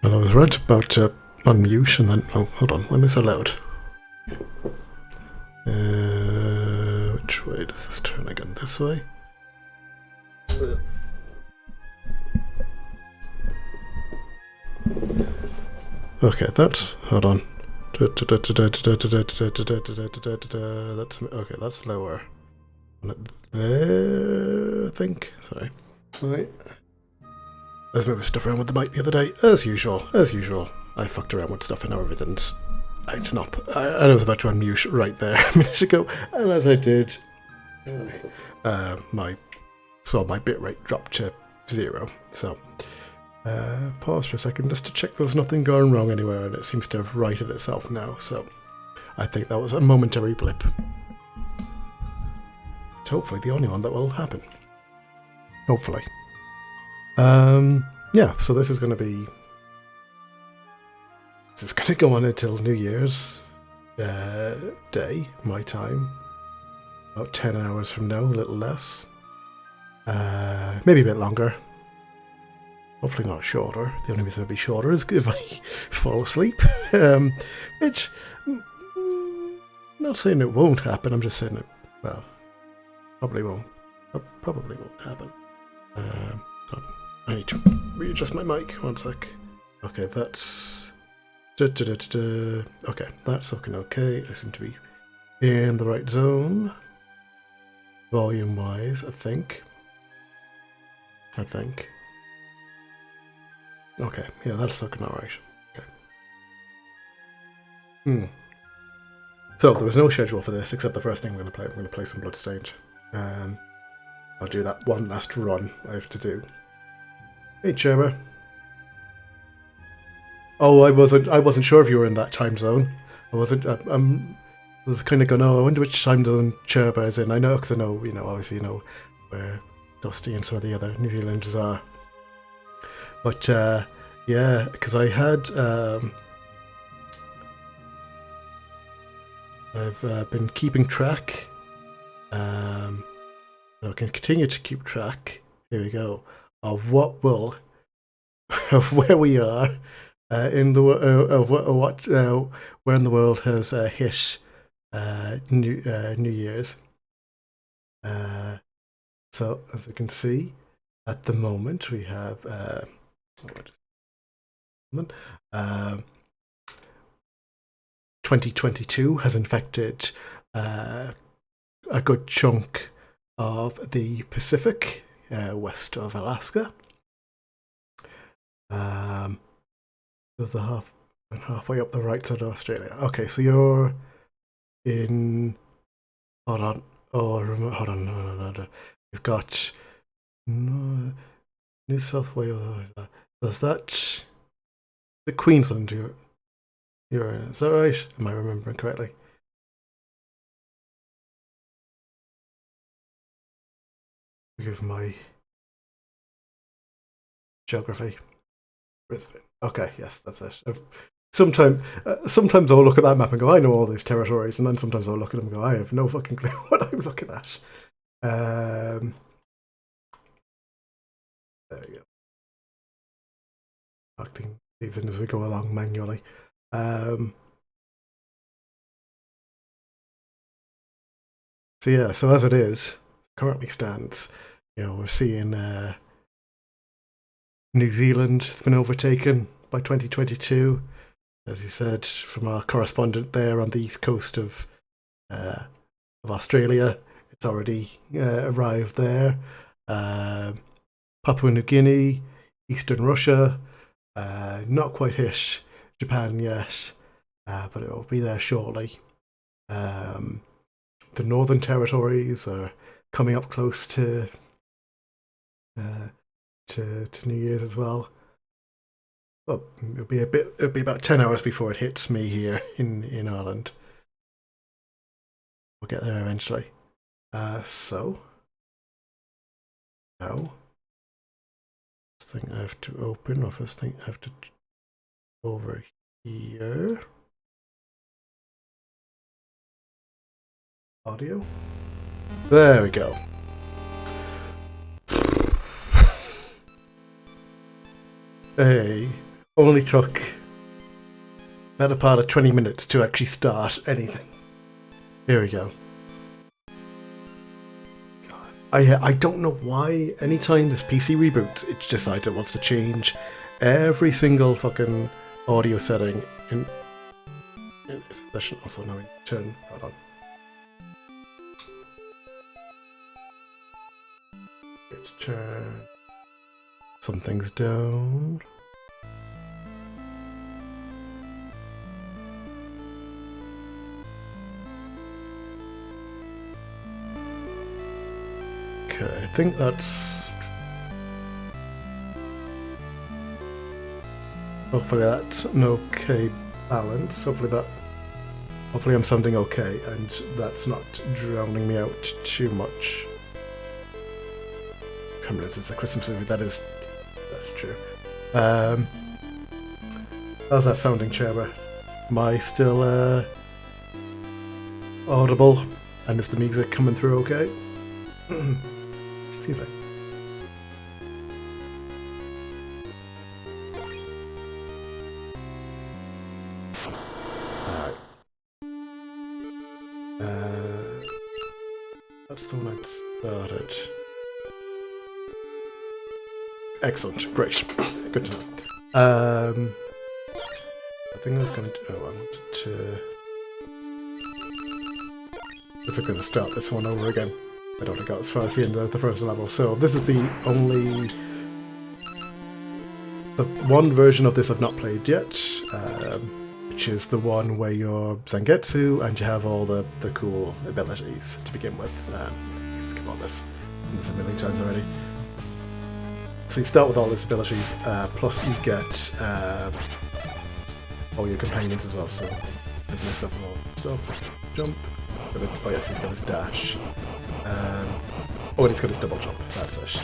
And I was right about to unmute and then... Oh, hold on. When is it loud? Which way does this turn again? This way? Okay, that's... Hold on. That's... Okay, that's lower. There, I think. Sorry. Right. I was moving stuff around with the mic the other day, as usual. As usual. I fucked around with stuff and now everything's acting up. I was about to unmute right there a minute ago, and as I did, my bitrate dropped to 0. So, pause for a second just to check there's nothing going wrong anywhere, and it seems to have righted itself now. So, I think that was a momentary blip. It's hopefully the only one that will happen. Hopefully. Yeah, so this is going to go on until New Year's Day, my time. About 10 hours from now, a little less. Maybe a bit longer. Hopefully not shorter. The only reason it'll be shorter is if I fall asleep. Which, I'm not saying it won't happen, I'm just saying it, well, probably won't happen. I need to readjust my mic, 1 sec. Okay, that's... Okay, that's looking okay. I seem to be in the right zone. Volume-wise, I think. Okay, yeah, that's looking alright. Okay. So, there was no schedule for this, except the first thing I'm going to play. I'm going to play some Bloodstained. I'll do that one last run I have to do. Hey, Cherba. Oh, I wasn't sure if you were in that time zone. I wasn't. I was kind of going, oh, I wonder which time zone Cherba is in. I know, because I know, obviously, where Dusty and some of the other New Zealanders are. But yeah, because I had, I've been keeping track. I can continue to keep track. Here we go. Of what will, of where we are in the where in the world has hit New Year's. So as you can see, at the moment we have 2022 has infected a good chunk of the Pacific. West of Alaska. There's halfway up the right side of Australia. Okay, so you're in. Hold on. Oh, hold on. No. You've got New South Wales. Does that the Queensland? You're in. Is that right? Am I remembering correctly? Give my geography. Brisbane. Okay, yes, that's it. Sometimes I'll look at that map and go, I know all these territories, and then sometimes I'll look at them and go, I have no fucking clue what I'm looking at. There we go. Acting these in as we go along manually. So yeah, so as it is, currently stands, we're seeing New Zealand has been overtaken by 2022, as you said, from our correspondent there on the east coast of Australia. It's already arrived there. Papua New Guinea, Eastern Russia, not quite hit Japan yet, but it will be there shortly. The Northern Territories are coming up close to New Year's as well. Well, it'll be about 10 hours before it hits me here in Ireland. We'll get there eventually. So now, first thing I have to open, or first thing I have to over here. Audio. There we go. Hey, only took about a part of 20 minutes to actually start anything. Here we go. I don't know why anytime this PC reboots, it decides it wants to change every single fucking audio setting in session. Also, now we turn. Hold on. Let's turn some things down. Okay, I think that's... Hopefully that's an okay balance. Hopefully I'm sounding okay and that's not drowning me out too much. Cameras is a Christmas movie, that's true. How's that sounding, Cherba? Am I still audible? And is the music coming through okay? Excuse me. Alright. That's the one I'd started. Excellent, great. Good to know. I think I was going to... Oh, I wanted to... Was it going to start this one over again? I don't think I got as far as the end of the first level. So this is the only... The one version of this I've not played yet, which is the one where you're Zangetsu and you have all the cool abilities to begin with. Skip all this. There's a million times already. So you start with all these abilities, plus you get all your companions as well. So give myself all stuff. Jump. Oh yes, he's got his dash. Oh, and he's got his double jump. That's it.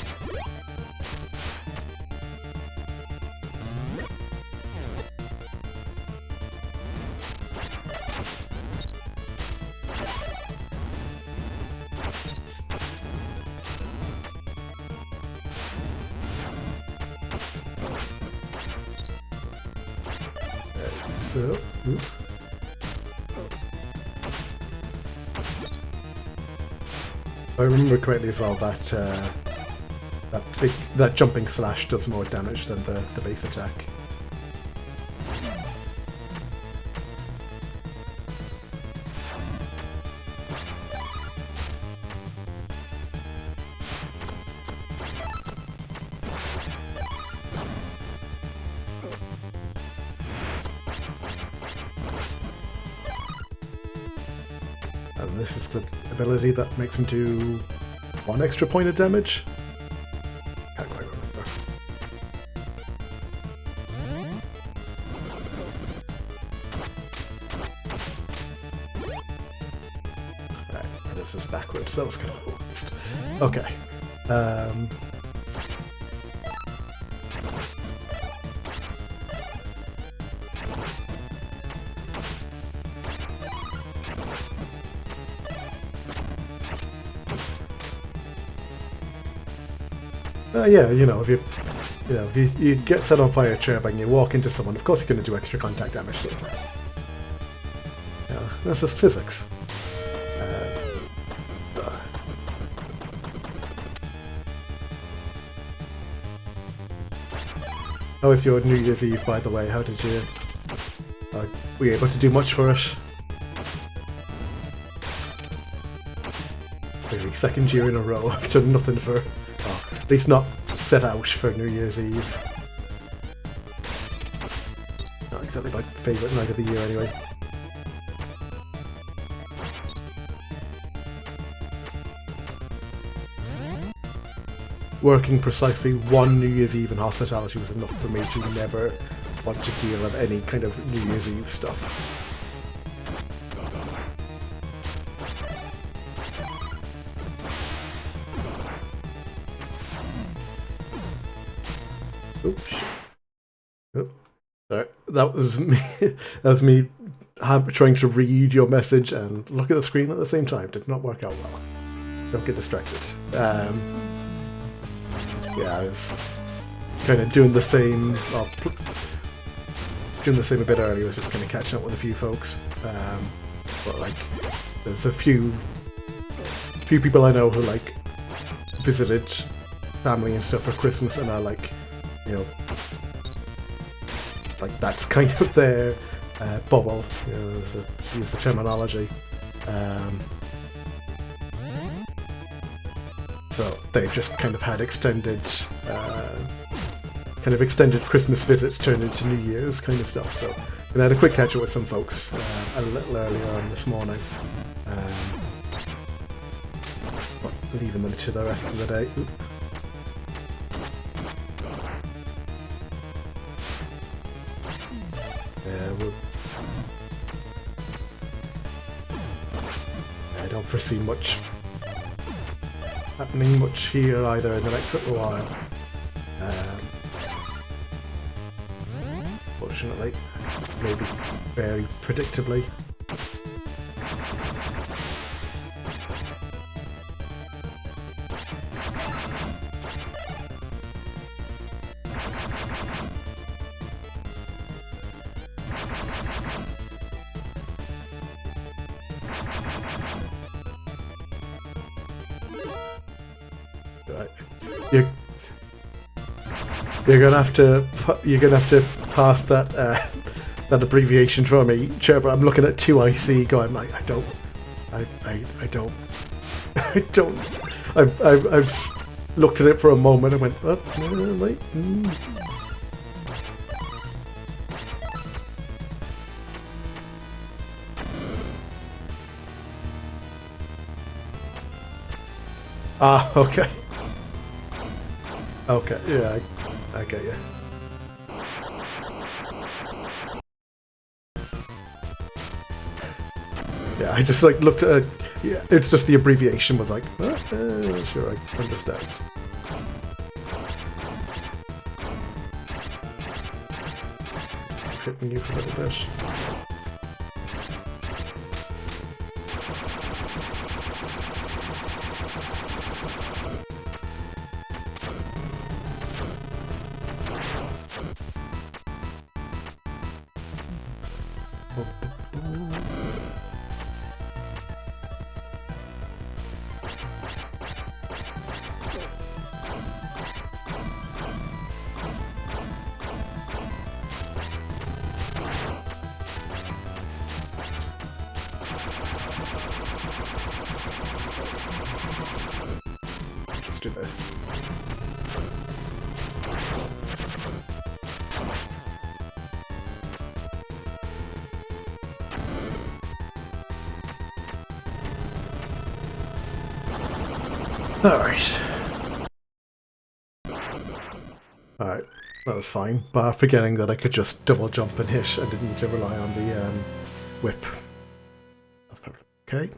So, oof. If I remember correctly as well, that jumping slash does more damage than the base attack. And this is the ability that makes him do 1 extra point of damage? Can't quite remember. Right, and this is backwards, that was kind of waste. Okay. Yeah, you know, if you get set on fire, Cherb, and you walk into someone, of course you're going to do extra contact damage. So, yeah, that's just physics. How was your New Year's Eve, by the way? How did you... were you able to do much for it? Maybe second year in a row I've done nothing for... at least not set out for New Year's Eve. Not exactly my favourite night of the year anyway. Working precisely one New Year's Eve in hospitality was enough for me to never want to deal with any kind of New Year's Eve stuff. Oops, shit. Oh, sorry. That was me. That was me trying to read your message and look at the screen at the same time. Did not work out well. Don't get distracted. Yeah, I was kind of doing the same, doing the same a bit earlier. I was just kind of catching up with a few folks. But like, there's a few people I know who like visited family and stuff for Christmas and are like, you know, like that's kind of their bubble, you know, to use the terminology. So they've just kind of had extended Christmas visits turned into New Year's kind of stuff. So I had a quick catch up with some folks a little earlier on this morning, but leaving them to the rest of the day. Oop. I don't foresee much happening much here either in the next little while. Fortunately, maybe very predictably. You're gonna have to pass that that abbreviation for me, Trevor. I'm looking at 2IC going like I don't. I've looked at it for a moment and went, oh, wait. Ah, okay. Okay, yeah, I get you. Yeah, I just like looked at yeah, it's just the abbreviation was like, sure, I understand. Hitting you for a little bit. Let's do this. Alright. Alright, that was fine. But forgetting that I could just double jump and hit, I didn't need to rely on the whip. That's perfect. Okay.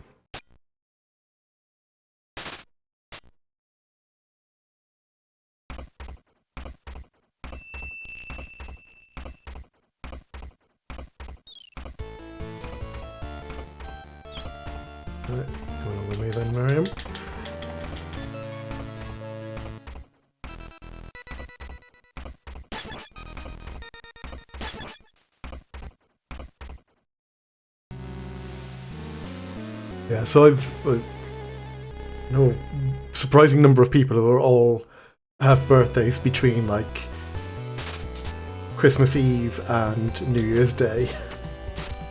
Alright, going on with me then, Miriam. Yeah, so I've no surprising number of people who are all have birthdays between like Christmas Eve and New Year's Day.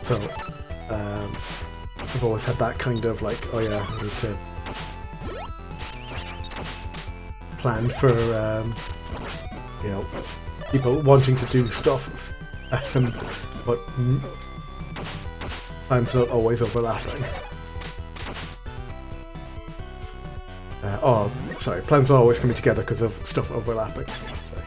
So I've always had that kind of like, oh yeah, I need to plan for you know, people wanting to do stuff, but plans not always overlapping. Oh, sorry, plans are always coming together because of stuff overlapping. Sorry.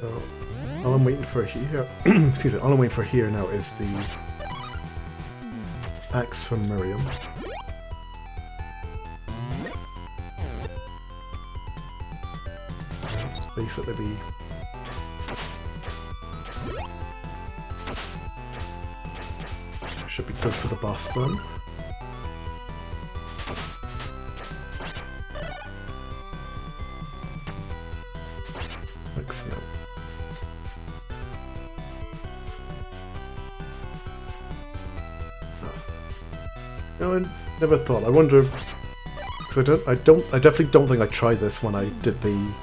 So, all I'm waiting for here, excuse me, all I'm waiting for here now is the X from Miriam. Basically be... should be good for the boss then. Excellent. No, I never thought. I wonder, because I definitely don't think I tried this when I did the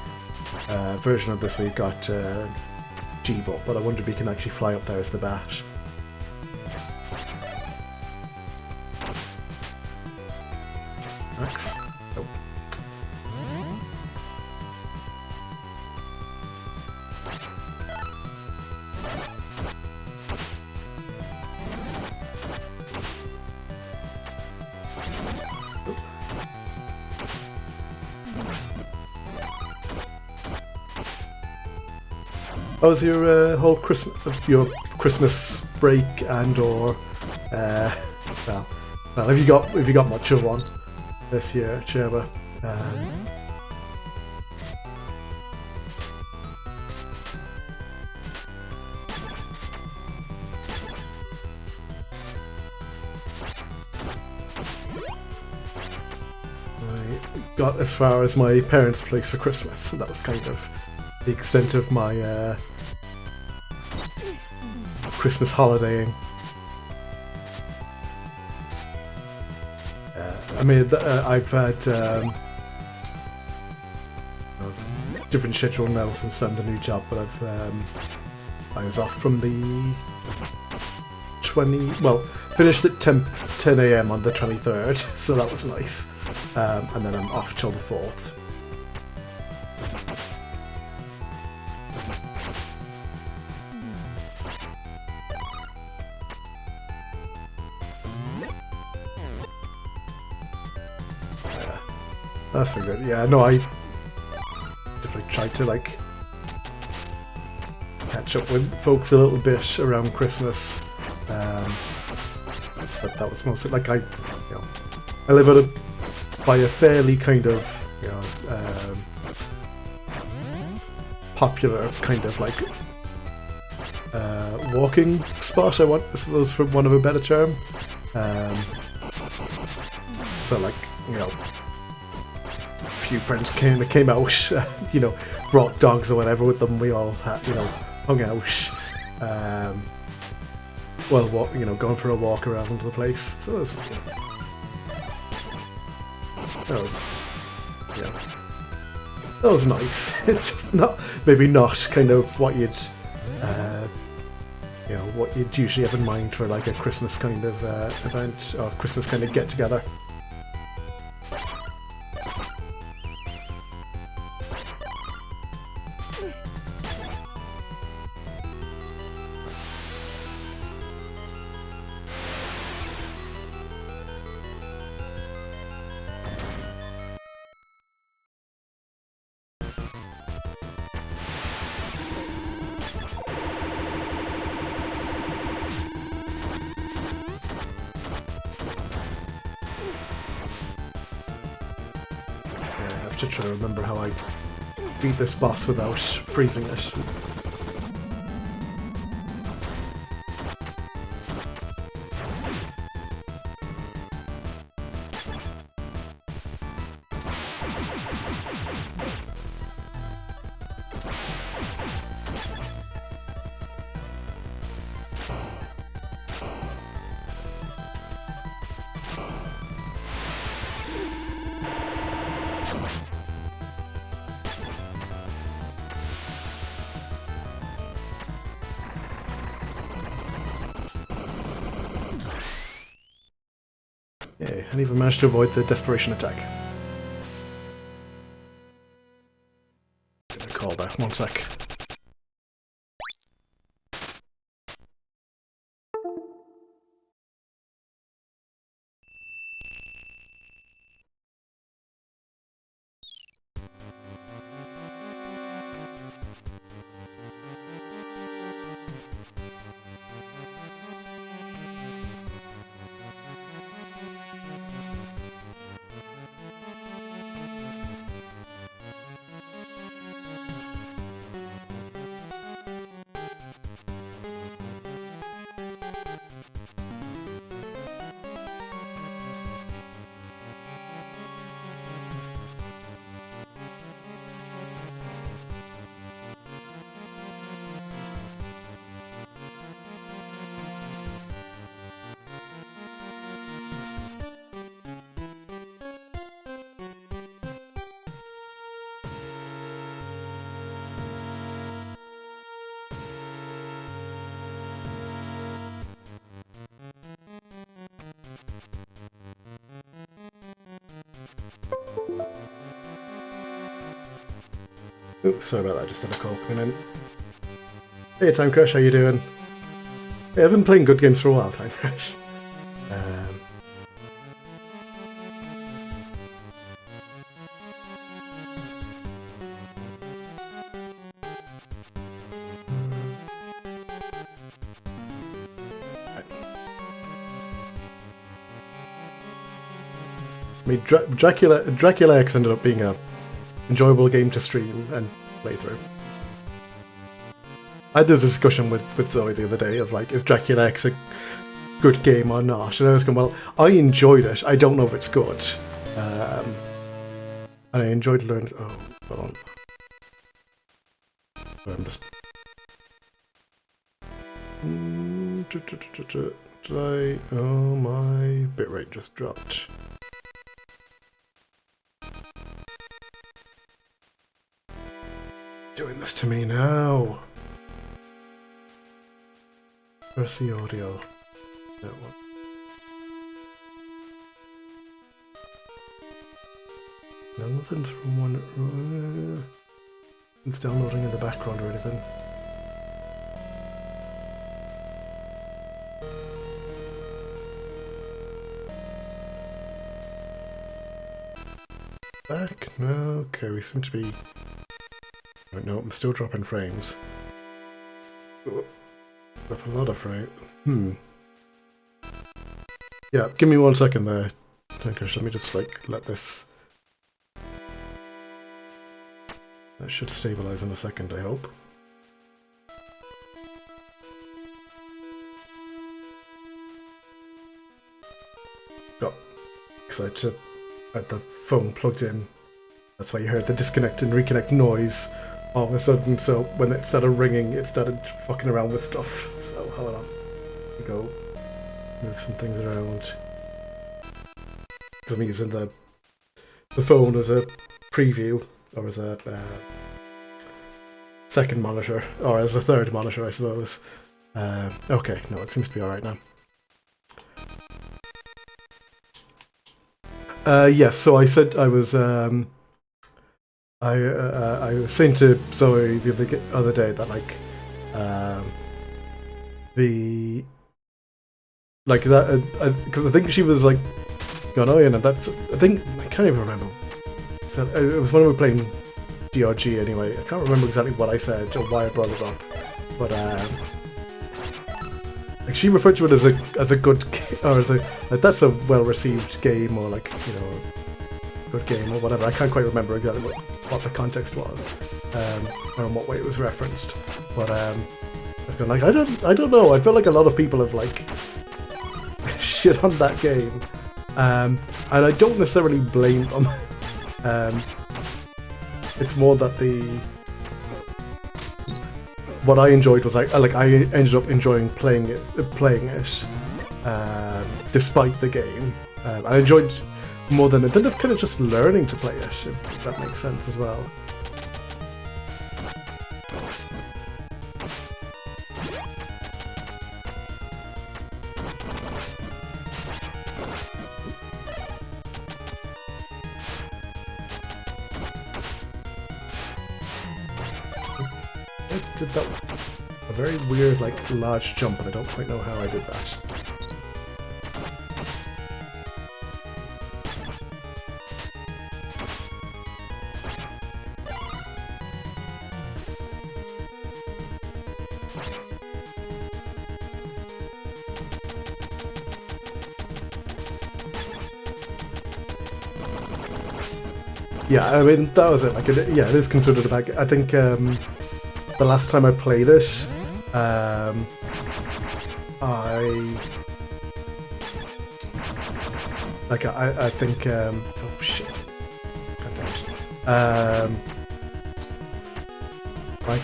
version of this where you got G-Bot, but I wonder if you can actually fly up there as the bat. Max? Nope. How was your whole Christmas break and/or well, have you got much of one this year, Cheva? I got as far as my parents' place for Christmas, and that was kind of the extent of my Christmas holidaying. I mean, I've had different schedule now since starting the new job, but I was off from the finished at 10 AM on the 23rd, so that was nice, and then I'm off till the 4th. That's pretty good. Yeah, no, I definitely tried to like catch up with folks a little bit around Christmas, but that was mostly like I live by a fairly kind of popular kind of like walking spot. I suppose, for want of a better term. So like few friends came out, brought dogs or whatever with them. We all had, hung out, going for a walk around the place. So that was nice. It's just maybe not kind of what you'd usually have in mind for like a Christmas kind of event or Christmas kind of get together. To try to remember how I beat this boss without freezing it. Yeah, and even managed to avoid the desperation attack. Gonna call that. 1 sec. Oops, sorry about that, just had a call coming in. Hey, Time Crash, how you doing? Hey, I've been playing good games for a while, Time Crash. I mean, Dracula X ended up being a enjoyable game to stream and play through. I had this discussion with Zoe the other day of like, is Dracula X a good game or not? And I was going, well, I enjoyed it. I don't know if it's good. And I enjoyed learning. Oh, hold on. I'm just. Oh, my bitrate just dropped. Doing this to me now. Where's the audio? That one. No, nothing's from one. It's downloading in the background or anything. Back? No, okay, we seem to be. Oh, no, I'm still dropping frames. Drop a lot of frames. Yeah, give me 1 second there. Let me just like let this. That should stabilize in a second, I hope. Got excited to had the phone plugged in. That's why you heard the disconnect and reconnect noise all of a sudden. So when it started ringing, it started fucking around with stuff. So hold on. We go move some things around. Because I'm using the phone as a preview or as a second monitor or as a third monitor, I suppose. Okay, no, it seems to be all right now. Yes, so I said I was I was saying to Zoe the other day that like because I think she was like going, oh yeah, no, that's I think I can't even remember. It was when we were playing DRG anyway. I can't remember exactly what I said or why I brought it up, but like she referred to it as a good or as a like that's a well received game or like good game or whatever. I can't quite remember exactly what the context was or in what way it was referenced. But I was going like I don't know. I feel like a lot of people have like shit on that game, and I don't necessarily blame them. It's more that what I enjoyed was I ended up enjoying playing it despite the game. I enjoyed more than it. Then it's kind of just learning to play it, if that makes sense as well. I did that a very weird, like, large jump, and I don't quite know how I did that. Yeah, I mean, that was it. Like, it is considered a bad game. I think the last time I played it, I think, oh shit. God damn it. Like,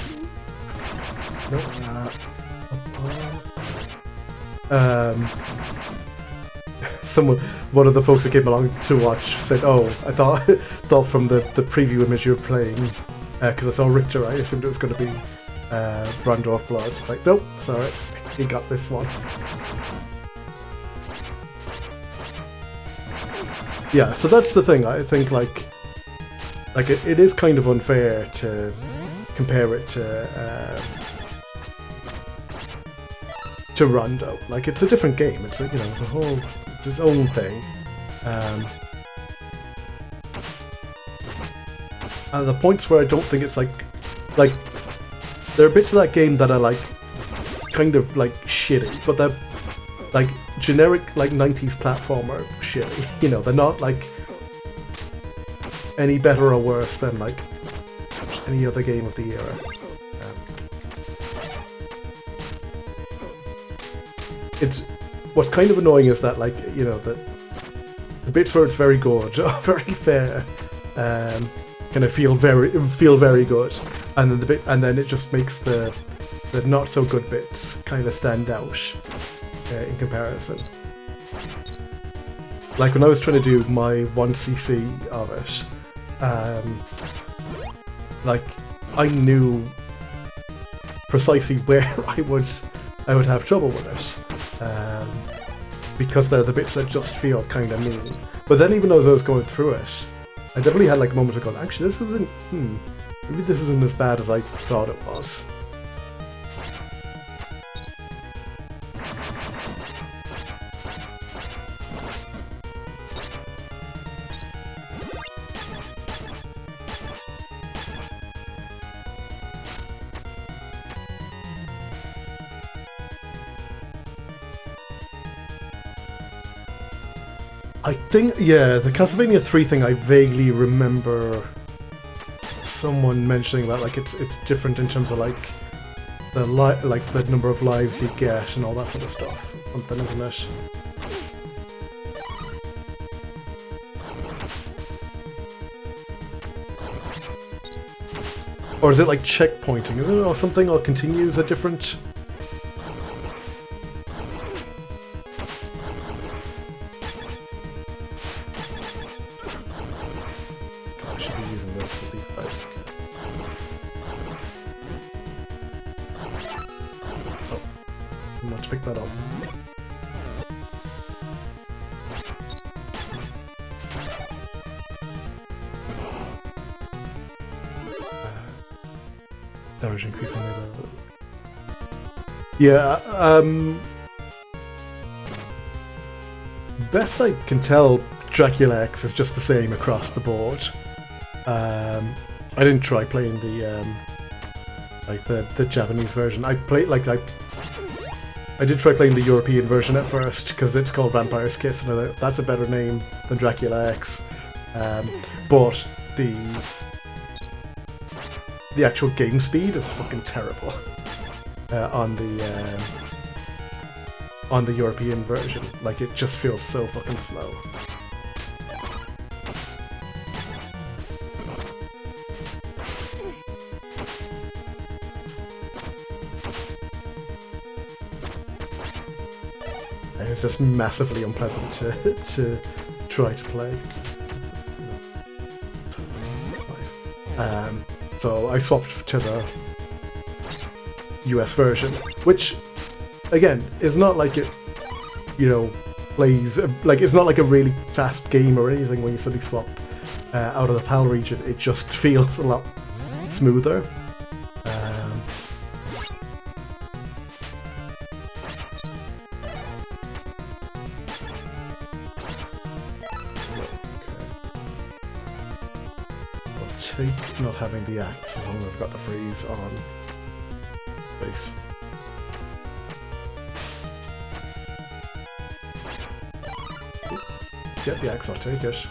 no, one of the folks that came along to watch said, "Oh, I thought from the preview image you were playing, because I saw Richter, I assumed it was going to be Randolph Blood." Like, nope, sorry, he got this one. Yeah, so that's the thing. I think like like it is kind of unfair to compare it to Rondo. Like, it's a different game. It's it's its own thing. And the points where I don't think it's like there are bits of that game that are like kind of like shitty, but they're like generic like 90s platformer shitty. You know, they're not like any better or worse than like any other game of the era. It's what's kind of annoying is that, like, you know, the bits where it's very good are very fair, kind of feel very good, and then it just makes the not so good bits kind of stand out in comparison. Like when I was trying to do my 1cc of it, like I knew precisely where I would have trouble with it. Because they're the bits that just feel kind of mean. But then even as I was going through it, I definitely had like moments of going, actually this isn't, maybe this isn't as bad as I thought it was. I think, yeah, the Castlevania 3 thing I vaguely remember someone mentioning that, like, it's different in terms of like the number of lives you get and all that sort of stuff. Something, isn't it? Or is it like checkpointing? Is it or something, or continues a different? That up. Damage increasing level. Yeah, best I can tell, Dracula X is just the same across the board. I didn't try playing the the Japanese version. I did try playing the European version at first, because it's called Vampire's Kiss, and that's a better name than Dracula X. But the actual game speed is fucking terrible on the European version. Like, it just feels so fucking slow. It's just massively unpleasant to try to play. So I swapped to the US version, which, again, is not like it, you know, plays, like, it's not like a really fast game or anything when you suddenly swap out of the PAL region. It just feels a lot smoother. Take not having the axe as long as I've got the freeze on base. Get the axe, I'll take it.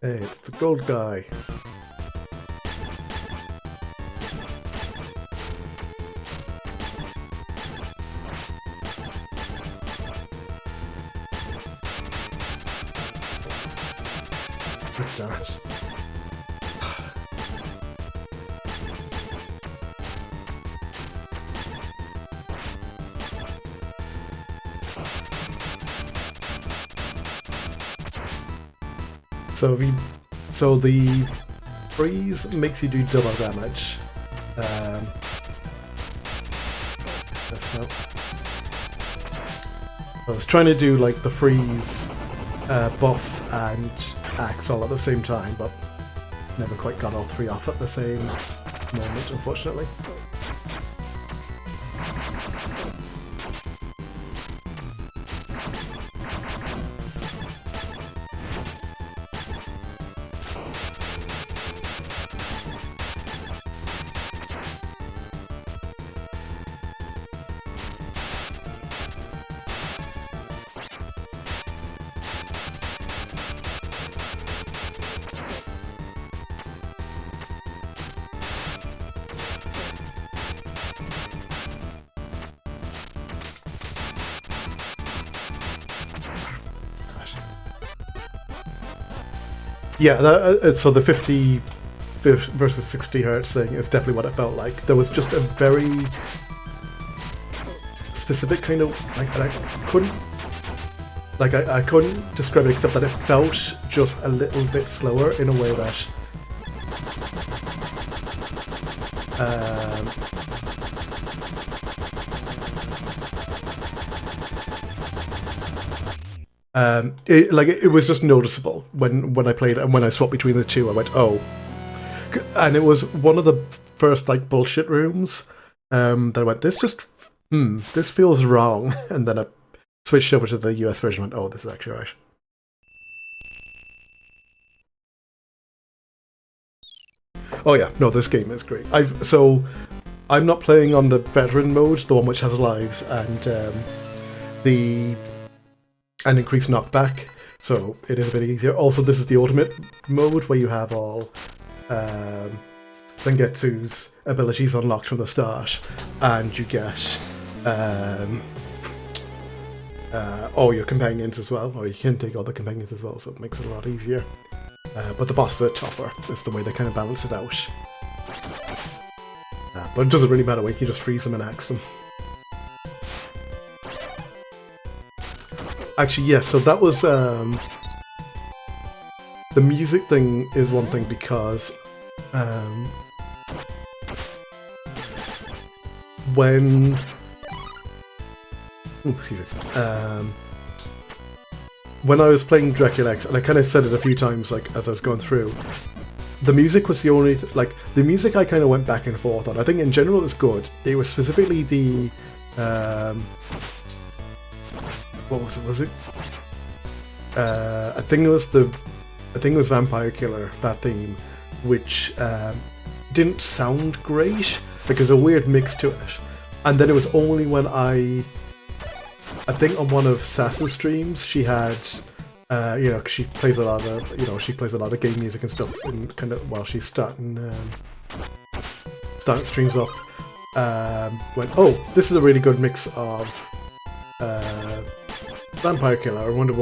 Hey, it's the gold guy. Damn it. so the freeze makes you do double damage. That's not. I was trying to do like the freeze, buff, and axe all at the same time, but never quite got all three off at the same moment, unfortunately. Yeah, so the 50 versus 60 hertz thing is definitely what it felt like. There was just a very specific kind of I couldn't describe it except that it felt just a little bit slower in a way that it was just noticeable when I played it, and when I swapped between the two, I went, oh. And it was one of the first like bullshit rooms that I went, this feels wrong, and then I switched over to the US version and went, oh, this is actually right. Oh yeah, no, this game is great. I'm not playing on the veteran mode, the one which has lives and increased knockback, so it is a bit easier. Also, this is the ultimate mode where you have all Zangetsu's abilities unlocked from the start, and you get all your companions as well, or you can take all the companions as well, so it makes it a lot easier. But the bosses are tougher, is the way they kind of balance it out. But it doesn't really matter, we can just freeze them and axe them. Actually, yes, so that was... the music thing is one thing because... when... Ooh, excuse me. When I was playing Dracula X, and I kind of said it a few times, like, as I was going through, the music was the only... the music I kind of went back and forth on. I think in general it's good. It was specifically the... what was it? Was it? I think it was Vampire Killer, that theme, which didn't sound great. Like, there's a weird mix to it. And then it was only when I think on one of Sass's streams, she had, cause she plays a lot of, game music and stuff, and kind of while she's starting streams up, went, oh, this is a really good mix of Vampire Killer. I wonder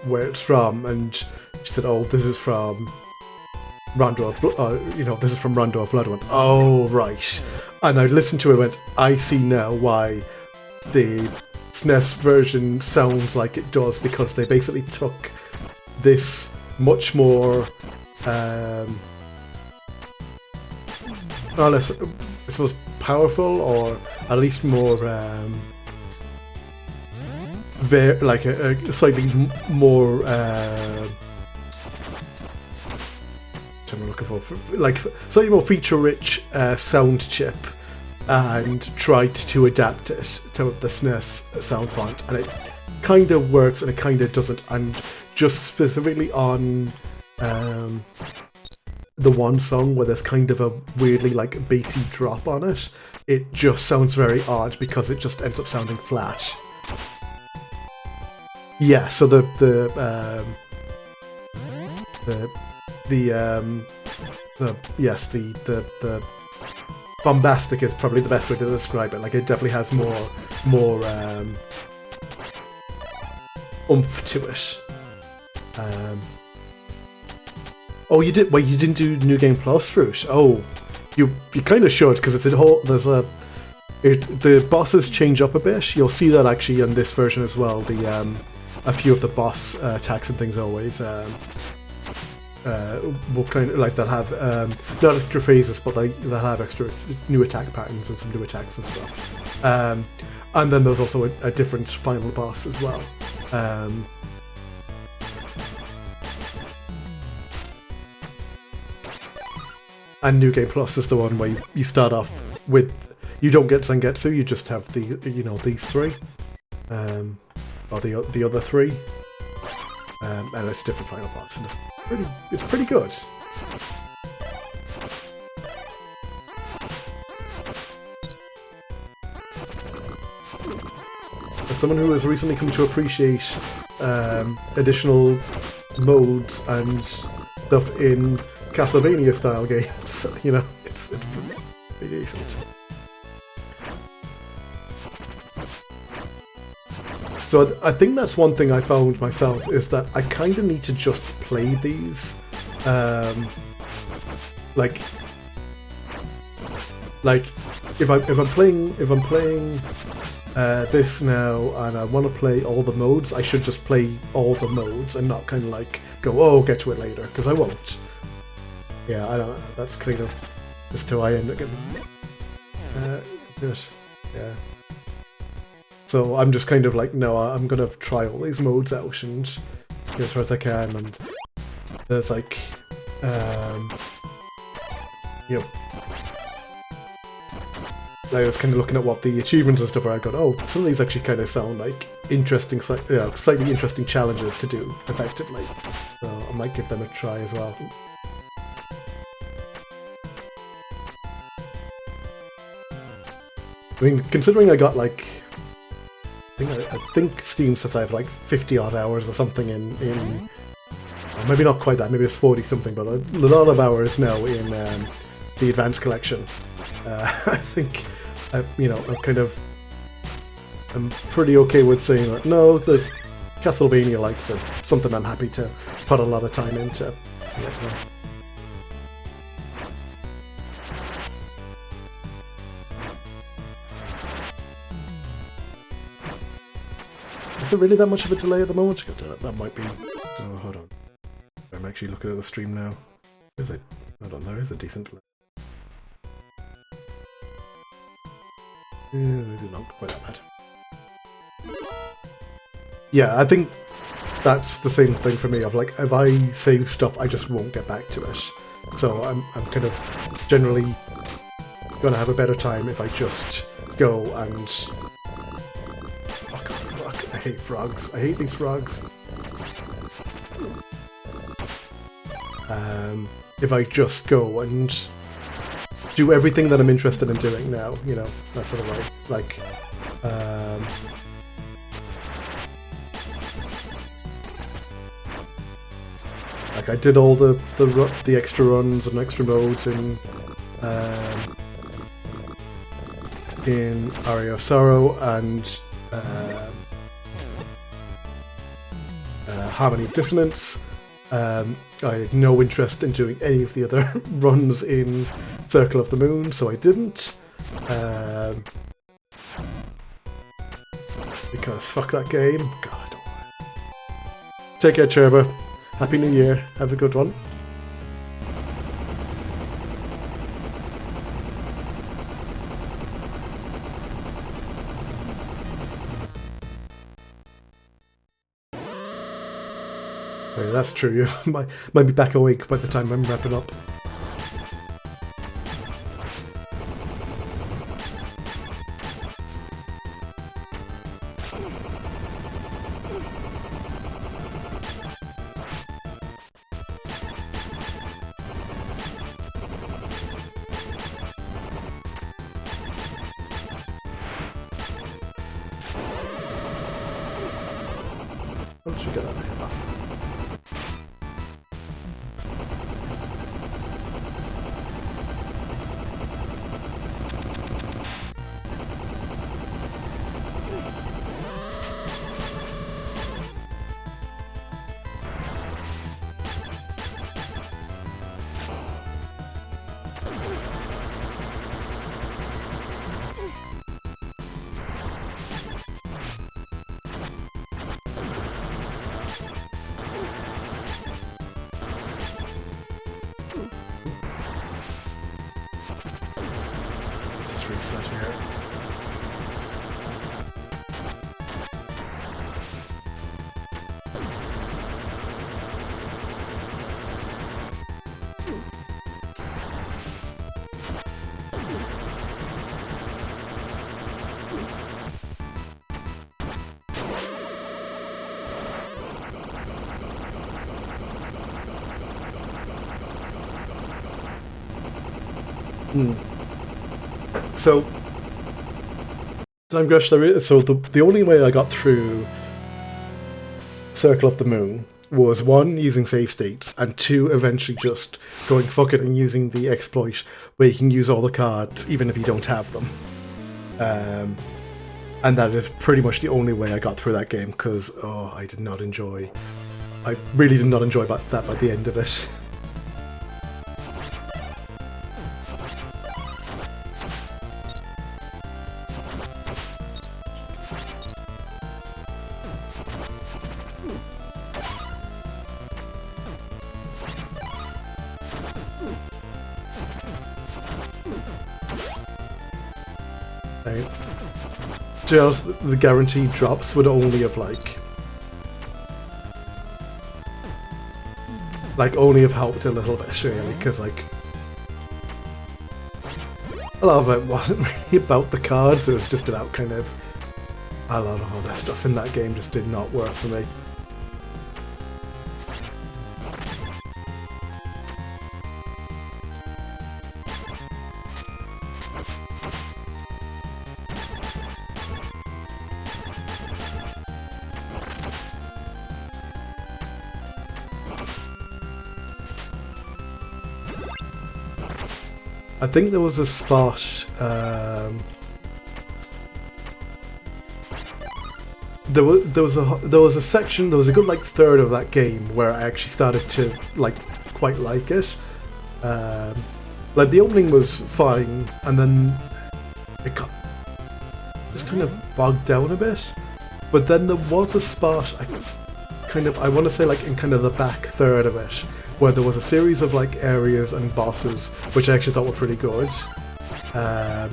where it's from, and she said, "Oh, this is from Rondo of this is from Rondo of Blood." I went, "Oh, right." And I listened to it and went, "I see now why the SNES version sounds like it does, because they basically took this much more, I suppose, powerful, or at least more." Like a slightly more I'm looking for, like slightly more feature-rich sound chip, and tried to adapt it to the SNES sound font, and it kind of works and it kind of doesn't. And just specifically on the one song where there's kind of a weirdly like bassy drop on it, it just sounds very odd because it just ends up sounding flat. Yeah, so the bombastic is probably the best way to describe it. Like, it definitely has more oomph to it. Oh, you did? Wait, you didn't do New Game Plus, Fruit? Oh, you kind of should, because it's a whole. The bosses change up a bit. You'll see that actually in this version as well. A few of the boss attacks and things always will kind of like they'll have not extra phases, but like they'll have extra new attack patterns and some new attacks and stuff. And then there's also a different final boss as well. And New Game Plus is the one where you start off with, you don't get Zangetsu, you just have these three, or the other three, and it's a different final boss, and it's pretty good. As someone who has recently come to appreciate additional modes and stuff in Castlevania style games, it's pretty decent. So I think that's one thing I found myself, is that I kind of need to just play these, like if I'm playing this now and I want to play all the modes, I should just play all the modes and not kind of like go, oh, get to it later, because I won't. Yeah, I don't. That's kind of just how I end up getting do it. Yeah. So I'm just kind of like, no, I'm gonna try all these modes out and get as far as I can. And there's like, I was kind of looking at what the achievements and stuff are. I got, oh, some of these actually kind of sound like interesting, slightly interesting challenges to do effectively. So I might give them a try as well. I mean, considering I got like, I think Steam says I have like 50 odd hours or something in maybe not quite that, maybe it's 40 something, but a lot of hours now in the Advanced Collection. I think, I'm pretty okay with saying that, no, the Castlevania likes are something I'm happy to put a lot of time into. Is there really that much of a delay at the moment? That might be... Oh, hold on. I'm actually looking at the stream now. Is it? Hold on, there is a decent delay. Yeah, maybe not quite that bad. Yeah, I think that's the same thing for me. Of like, if I save stuff, I just won't get back to it. So I'm kind of generally gonna have a better time if I just go and... I hate frogs. I hate these frogs. If I just go and do everything that I'm interested in doing now, that sort of way. Like I did all the extra runs and extra modes in Aria of Sorrow and Harmony of Dissonance. I had no interest in doing any of the other runs in Circle of the Moon, so I didn't. Because fuck that game. God, I don't want it. Take care, Cherba. Happy New Year. Have a good one. Oh, yeah, that's true. You might be back awake by the time I'm wrapping up. How should get that head off? is set here. So, the only way I got through Circle of the Moon was one, using save states, and two, eventually just going fuck it and using the exploit where you can use all the cards even if you don't have them. And that is pretty much the only way I got through that game, because I really did not enjoy that by the end of it. Just the guaranteed drops would only have only have helped a little bit, really, because a lot of it wasn't really about the cards. It was just about kind of a lot of other stuff in that game just did not work for me. I think there was a spot. There was a section. There was a good third of that game where I actually started to quite like it. The opening was fine, and then it got just kind of bogged down a bit. But then there was a spot I want to say in kind of the back third of it, where there was a series of areas and bosses which I actually thought were pretty good. I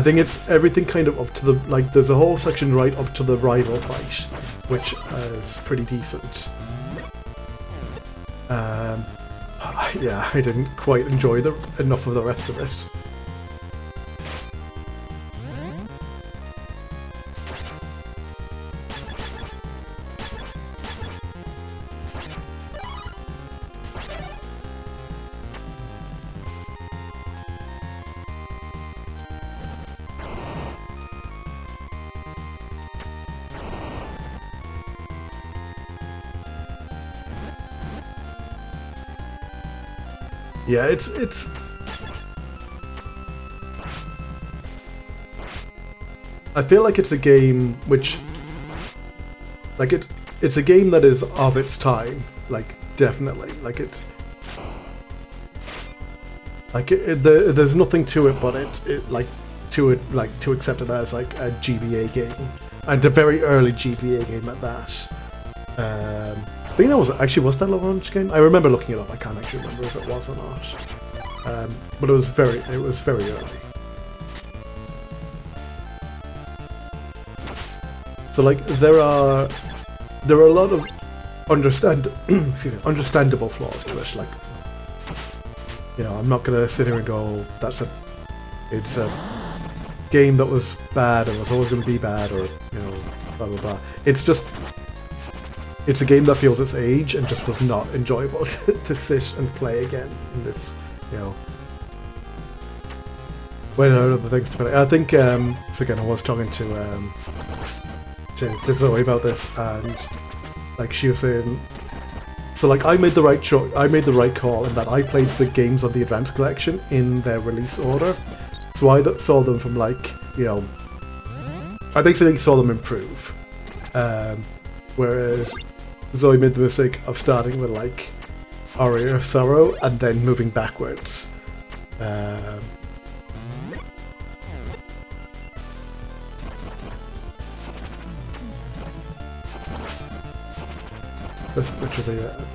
think it's everything kind of up to the there's a whole section right up to the rival fight, which is pretty decent. Yeah, I didn't quite enjoy enough of the rest of it. Yeah, it's I feel like it's a game which it's a game that is of its time, definitely. There's nothing to it but to accept it as a GBA game, and a very early GBA game at that. I think that was that a launch game? I remember looking it up. I can't actually remember if it was or not. But it was very early. So there are a lot of understandable flaws to it. I'm not gonna sit here and go it's a game that was bad and was always gonna be bad, or blah blah blah. It's a game that feels its age and just was not enjoyable to sit and play again in this, when there are other things to play. I think, so again, I was talking to Zoe about this, and she was saying, so I made the right choice. I made the right call in that I played the games on the Advanced Collection in their release order. So I saw them from I basically saw them improve, whereas Zoe made the mistake of starting with Aria of Sorrow and then moving backwards.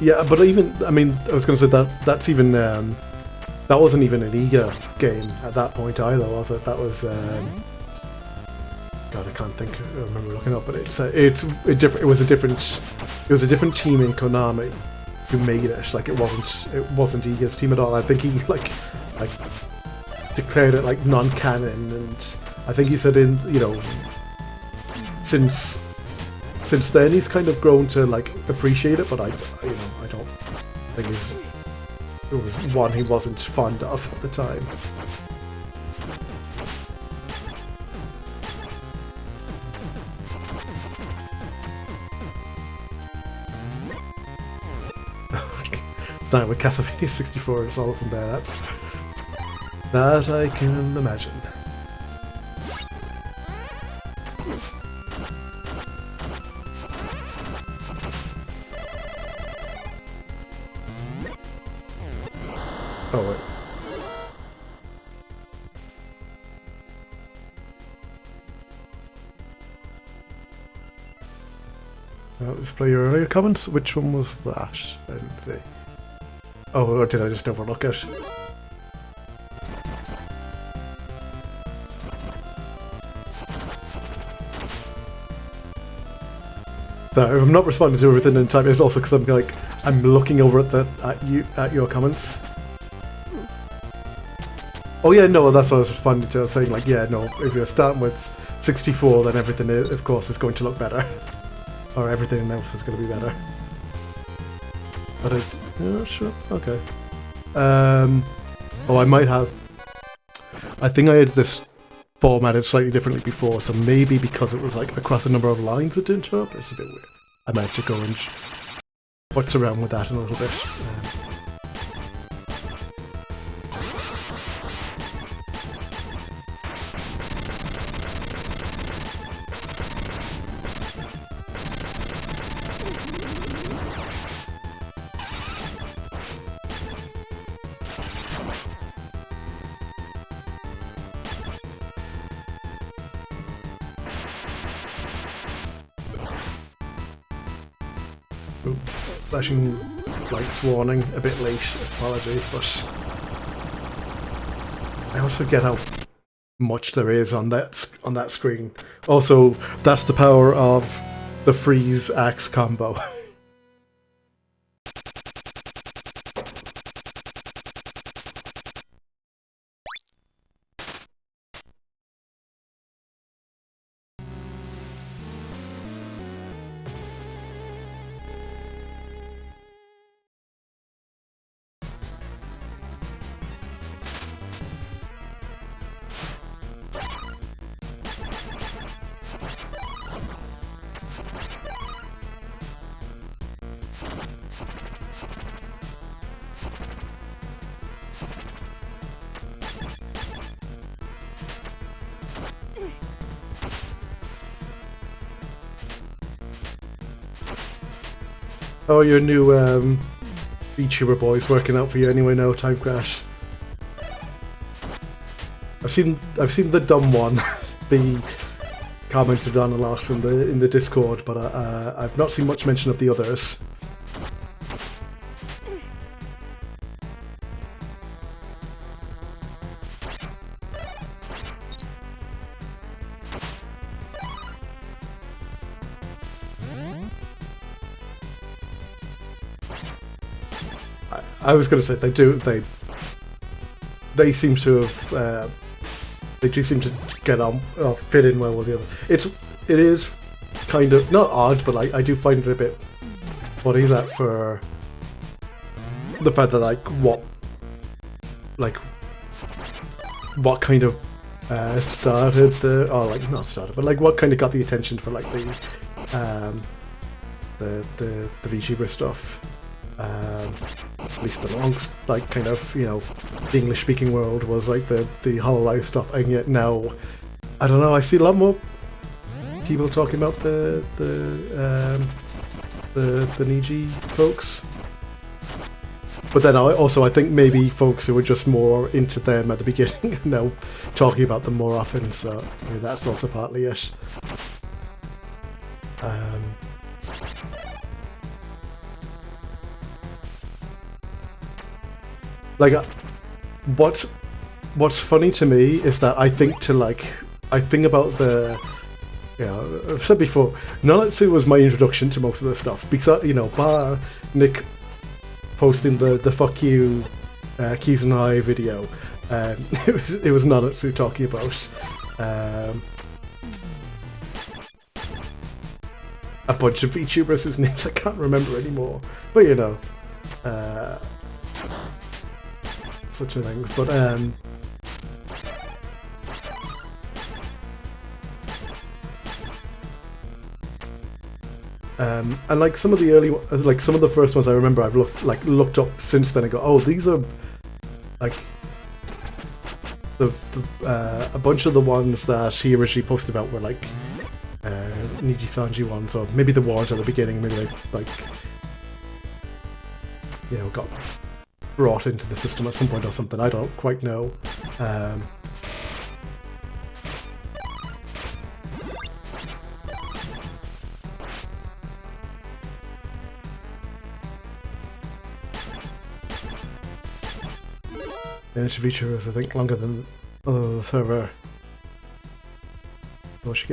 Yeah, but even I was going to say that's even That wasn't even an eager game at that point either, was it? That was God, I can't think. I remember looking up, but it was a different team in Konami who made it. Like it wasn't Ega's team at all. I think he like declared it like non-canon, and I think he said since then he's kind of grown to like appreciate it, but I don't think it was one he wasn't fond of at the time. Starting with Castlevania 64 is all from there. That I can imagine. Oh wait. Let's play your earlier comments. Which one was that? I didn't see. Oh, or did I just overlook it? So, if I'm not responding to everything in time, it's also because I'm looking over at your comments. Oh yeah, no, that's what I was responding to. I was saying like, yeah, no, if you're starting with 64, then everything, of course, is going to look better, or everything else is going to be better. But yeah, sure, okay. Oh, I might have. I think I had this formatted slightly differently before, so maybe because it was like across a number of lines it didn't show up, it's a bit weird. I might have to go and what's around with that in a little bit. Flashing lights warning, a bit late, apologies, but I always forget how much there is on that screen. Also, that's the power of the freeze axe combo. Oh, your new VTuber boy's working out for you anyway. No time crash. I've seen the dumb one be commented on a lot in the Discord, but I've not seen much mention of the others. I was going to say they seem to have they do seem to get on fit in well with the others. It is kind of not odd, but I do find it a bit funny that for the fact that what kind of started not started, but like what kind of got the attention for like the VTuber stuff. At least amongst like kind of, you know, the English speaking world was like the Hololive stuff, and yet now I don't know, I see a lot more people talking about the Niji folks. But then I think maybe folks who were just more into them at the beginning are now talking about them more often, so maybe that's also partly it. Like what's funny to me is that I think about the, you know, I've said before, Nanatsu was my introduction to most of this stuff, because, you know, bar Nick posting the fuck you Keys and I video, it was Nanatsu talking about a bunch of VTubers whose names I can't remember anymore, but you know, such a things. But and like some of the early, like some of the first ones I remember, I've looked up since then and go, oh, these are like a bunch of the ones that he originally posted about were like Niji Sanji ones, or maybe the ones at the beginning, maybe they like, you know, got brought into the system at some point or something. I don't quite know. The VTuber was, I think, longer than the server.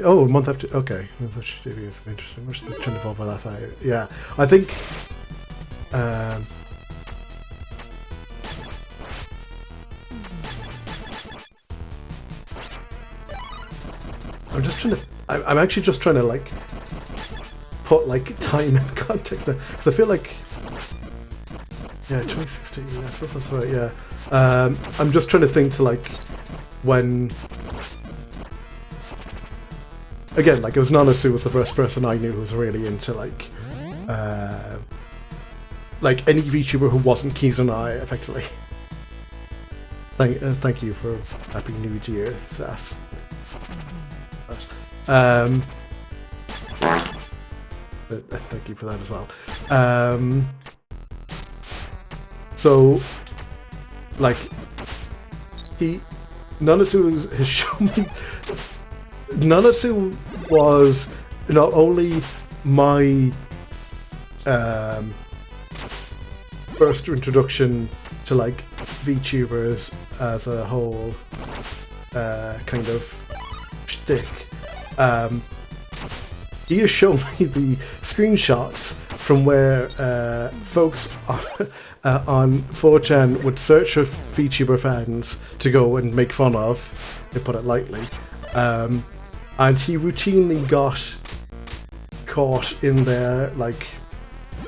Oh, a month after. Okay, it's interesting. What's the trend evolve by that time? Yeah, I think. I'm just trying to. I'm actually just trying to like put like time in context now, because I feel like. Yeah, 2016. Yes, that's right. Yeah. I'm just trying to think to like when. Again, like it was Nanatsu was the first person I knew who was really into like any VTuber who wasn't Keys and I, effectively. Thank you for Happy New Year, Sass. Thank you for that as well. So, like, Nanatsu has shown me. Nanatsu was not only my first introduction to like VTubers as a whole kind of shtick. He has shown me the screenshots from where folks on 4chan would search for VTuber fans to go and make fun of, to put it lightly. And he routinely got caught in their like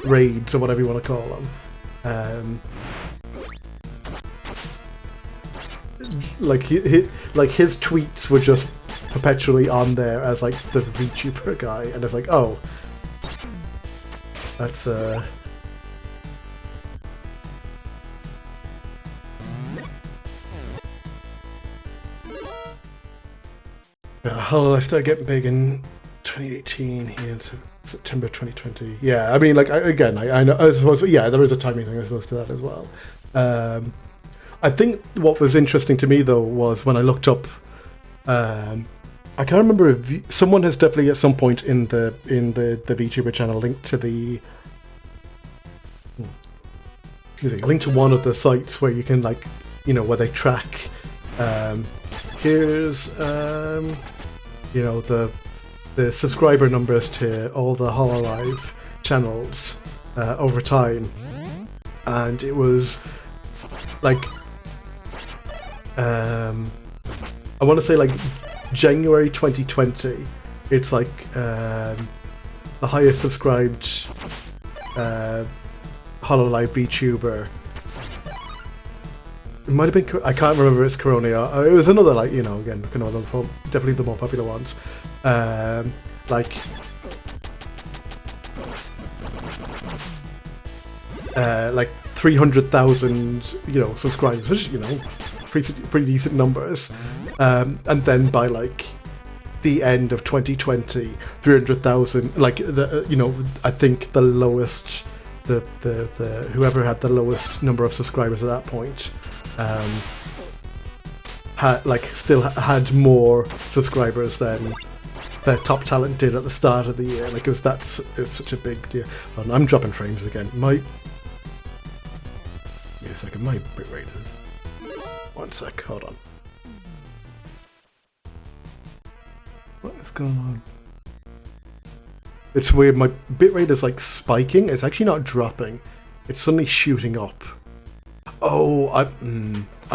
raids or whatever you want to call them. Like his tweets were just perpetually on there as like the VTuber guy, and it's like, oh, that's I started getting big in 2018 here to September 2020. Yeah, I mean, like, I know, I suppose, yeah, there is a timing thing, I suppose, to that as well. I think what was interesting to me, though, was when I looked up, I can't remember if someone has definitely at some point in the VTuber channel linked to the, linked to one of the sites where you can, like, you know, where they track, here's, you know, the subscriber numbers to all the Hololive channels over time, and it was like I want to say like January 2020. It's like the highest subscribed Hololive VTuber. It might have been, I can't remember if it's Corona, or it was another, like, you know, again, definitely the more popular ones. Like 300,000, you know, subscribers, which, you know, pretty decent numbers. And then by like the end of 2020, 300,000, like the, you know, I think the lowest, the whoever had the lowest number of subscribers at that point, still had more subscribers than their top talent did at the start of the year. Like, it was such a big deal. I'm dropping frames again. Give me a second, my bitrate is One sec, hold on. What is going on? It's weird, my bitrate is like spiking. It's actually not dropping. It's suddenly shooting up. Oh, I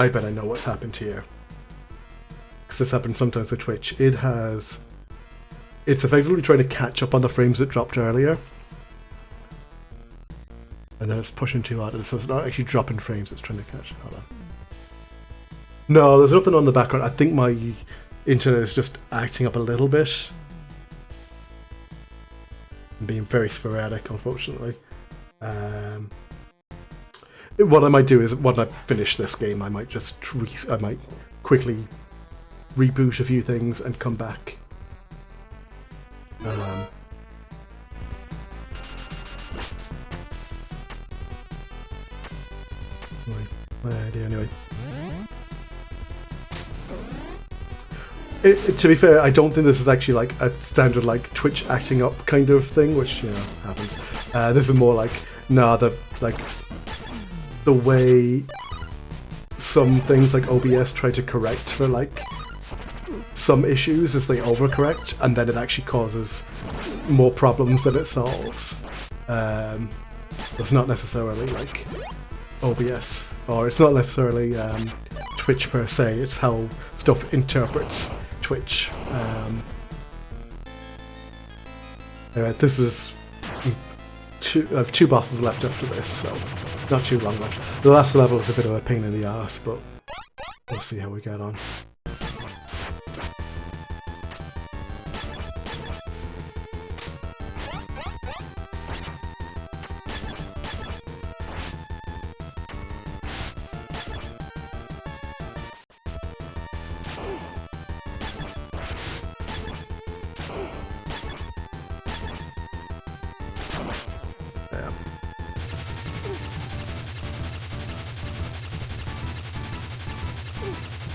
bet I know what's happened here. Because this happens sometimes with Twitch. It's effectively trying to catch up on the frames it dropped earlier. And then it's pushing too hard, so it's not actually dropping frames, it's trying to catch. Hold on. No, there's nothing on the background. I think my internet is just acting up a little bit. And being very sporadic, unfortunately. What I might do is, when I finish this game, I might just I might quickly reboot a few things and come back. Anyway. To be fair, I don't think this is actually like a standard like Twitch acting up kind of thing, which, you know, happens. This is more like, the way some things like OBS try to correct for like some issues is they overcorrect, and then it actually causes more problems than it solves. It's not necessarily like OBS, or it's not necessarily Twitch per se, it's how stuff interprets Twitch. Anyway, this is I have 2 bosses left after this, so not too long left. The last level is a bit of a pain in the arse, but we'll see how we get on.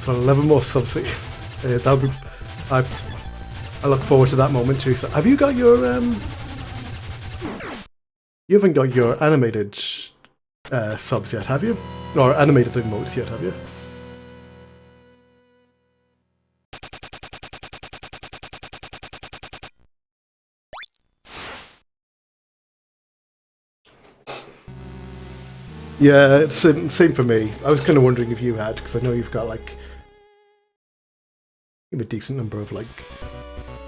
So 11 more subs. That'll be. I look forward to that moment too. So, have you got your You haven't got your animated subs yet, have you? Or animated emotes yet, have you? Yeah, it's same for me. I was kind of wondering if you had, because I know you've got like a decent number of like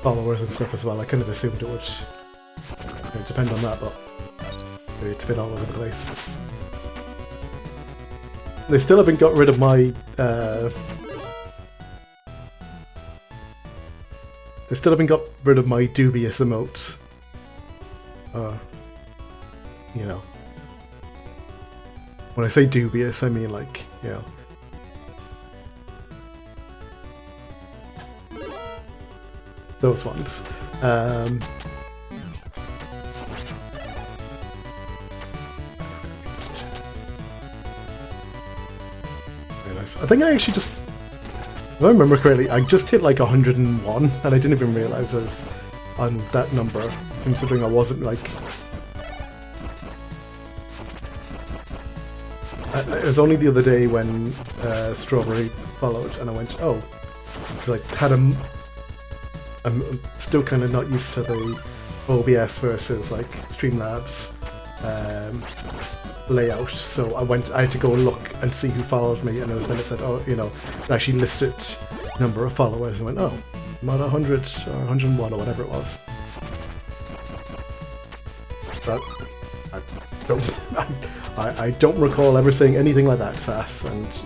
followers and stuff as well. I kind of assumed it would depend on that, but it's been all over the place. They still haven't got rid of my dubious emotes. You know. When I say dubious, I mean like, you know. Those ones. Very nice. I think I actually just, if I remember correctly, I just hit like 101 and I didn't even realise I was on that number, considering I wasn't like... It was only the other day when Strawberry followed and I went, oh, because I had I'm still kind of not used to the OBS versus like Streamlabs layout, so I had to go look and see who followed me, and then it said, oh, you know, it actually listed number of followers, and I went, oh, I'm at 100 or 101 or whatever it was. But I don't recall ever saying anything like that, Sass, and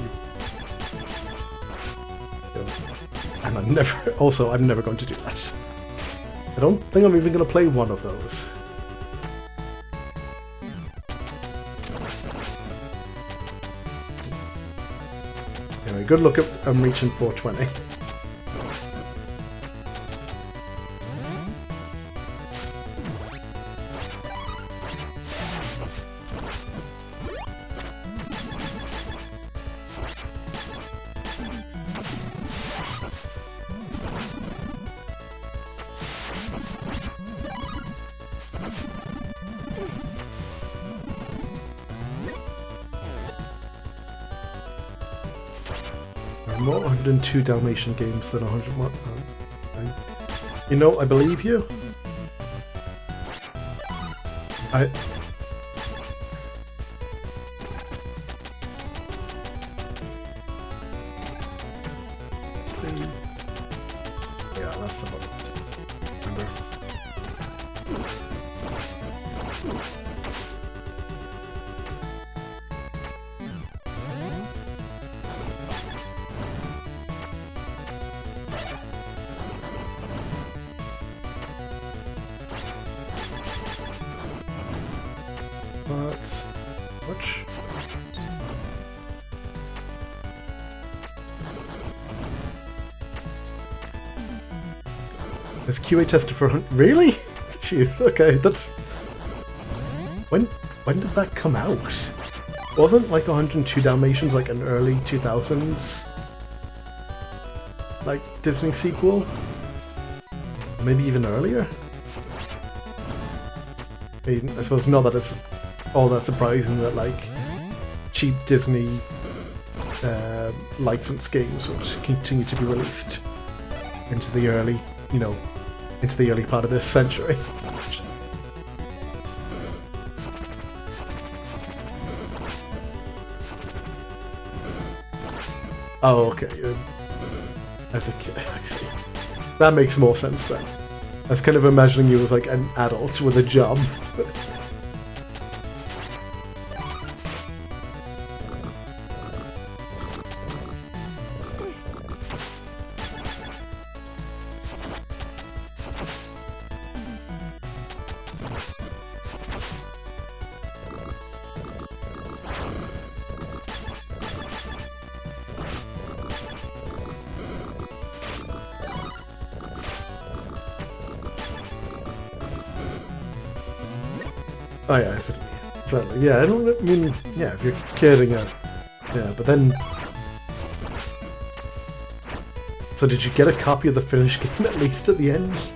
I'm never going to do that. I don't think I'm even going to play one of those. Anyway, good luck at reaching 420. more 102 Dalmatian games than 101. You know, I believe you. Yeah, that's the one. Remember. Which? Is QA tested for really? Jeez, okay, that's when did that come out? Wasn't like 102 Dalmatians like an early 2000s like Disney sequel? Maybe even earlier? I mean, I suppose not that it's all that surprising that like cheap Disney licensed games would continue to be released into the early, you know, into the early part of this century. Oh, okay. As a kid, I see. That makes more sense then. I was kind of imagining you as like an adult with a job. Oh yeah, certainly. Yeah, I mean, yeah, if you're kidding, yeah, but then... So did you get a copy of the finished game at least at the end?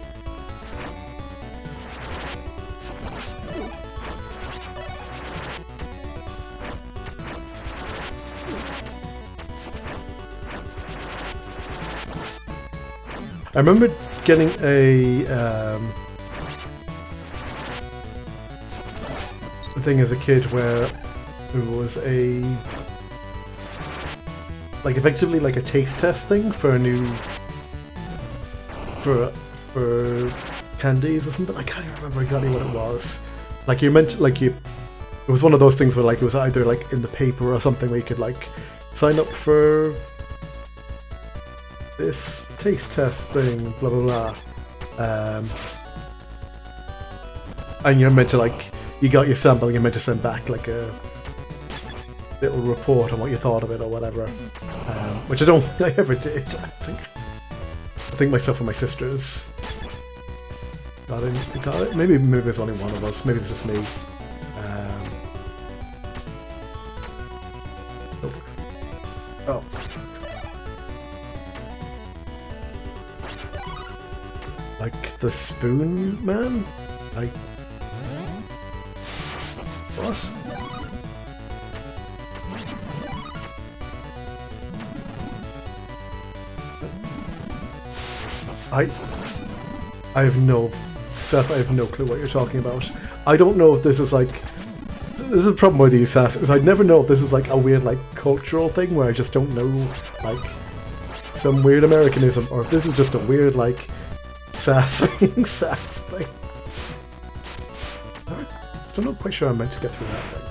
I remember getting a thing as a kid where it was a like effectively like a taste test thing for a new for candies or something. I can't even remember exactly what it was. Like you meant like it was one of those things where like it was either like in the paper or something where you could like sign up for this taste test thing, blah blah blah, and you're meant to like. You got your sample and you're meant to send back like a little report on what you thought of it or whatever, which I don't think I ever did. I think myself and my sisters got it. Maybe there's only one of us. Maybe it's just me. Oh. Like the Spoon Man? Like. What? I have no... Sass, I have no clue what you're talking about. I don't know if this is like... This is a problem with these Sass, is I never know if this is like a weird like cultural thing where I just don't know like some weird Americanism, or if this is just a weird like Sass being Sass thing. Still not quite sure I'm meant to get through that thing.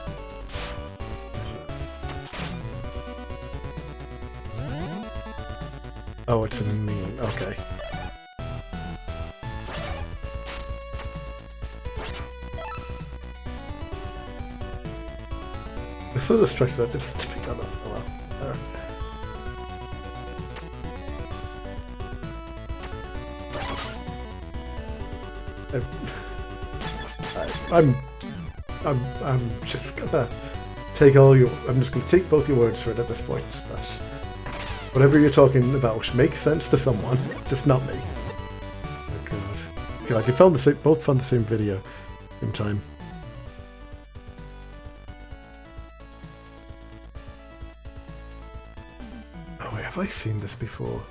Oh, it's a meme. Okay. I'm so distracted I didn't pick that up. Oh well. There. I'm just gonna take I'm just gonna take both your words for it at this point. That's whatever you're talking about makes sense to someone, just not me. Oh God, you both found the same video in time. Oh yeah. have I seen this before?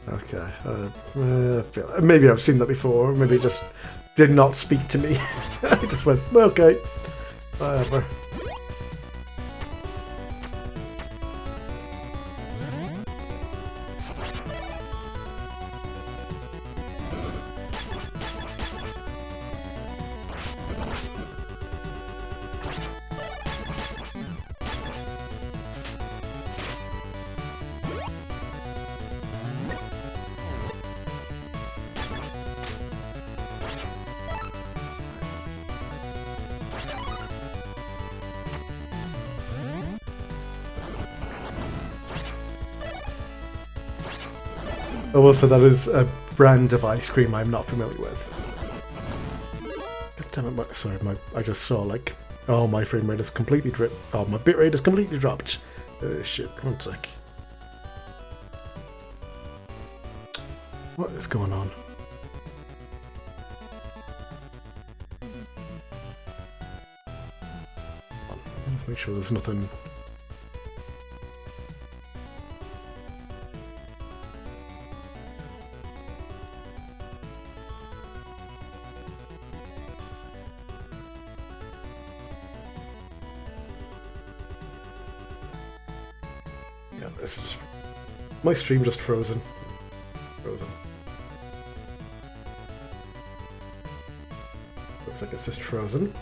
Okay, maybe I've seen that before. Maybe it just did not speak to me. I just went, okay, whatever. Oh, also, that is a brand of ice cream I'm not familiar with. God damn it, sorry, I just saw, like, oh, my frame rate is completely dripped. Oh, my bit rate is completely dropped. Shit, one sec. What is going on? Let's make sure there's nothing... This is just... My stream just frozen. Looks like it's just frozen.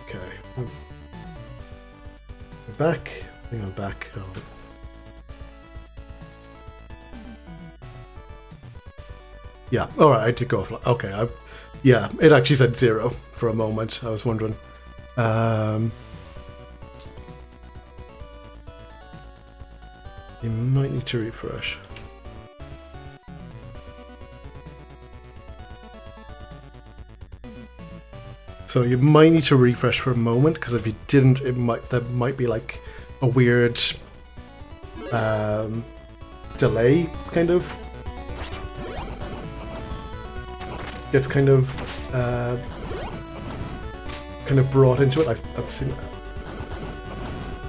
Okay. I'm back. I think I'm back. Oh. Yeah, alright, I did go offline. Okay, yeah, it actually said 0 for a moment. I was wondering. You might need to refresh. So you might need to refresh for a moment, because if you didn't, there might be like a weird delay, kind of. Gets kind of brought into it. I've seen that.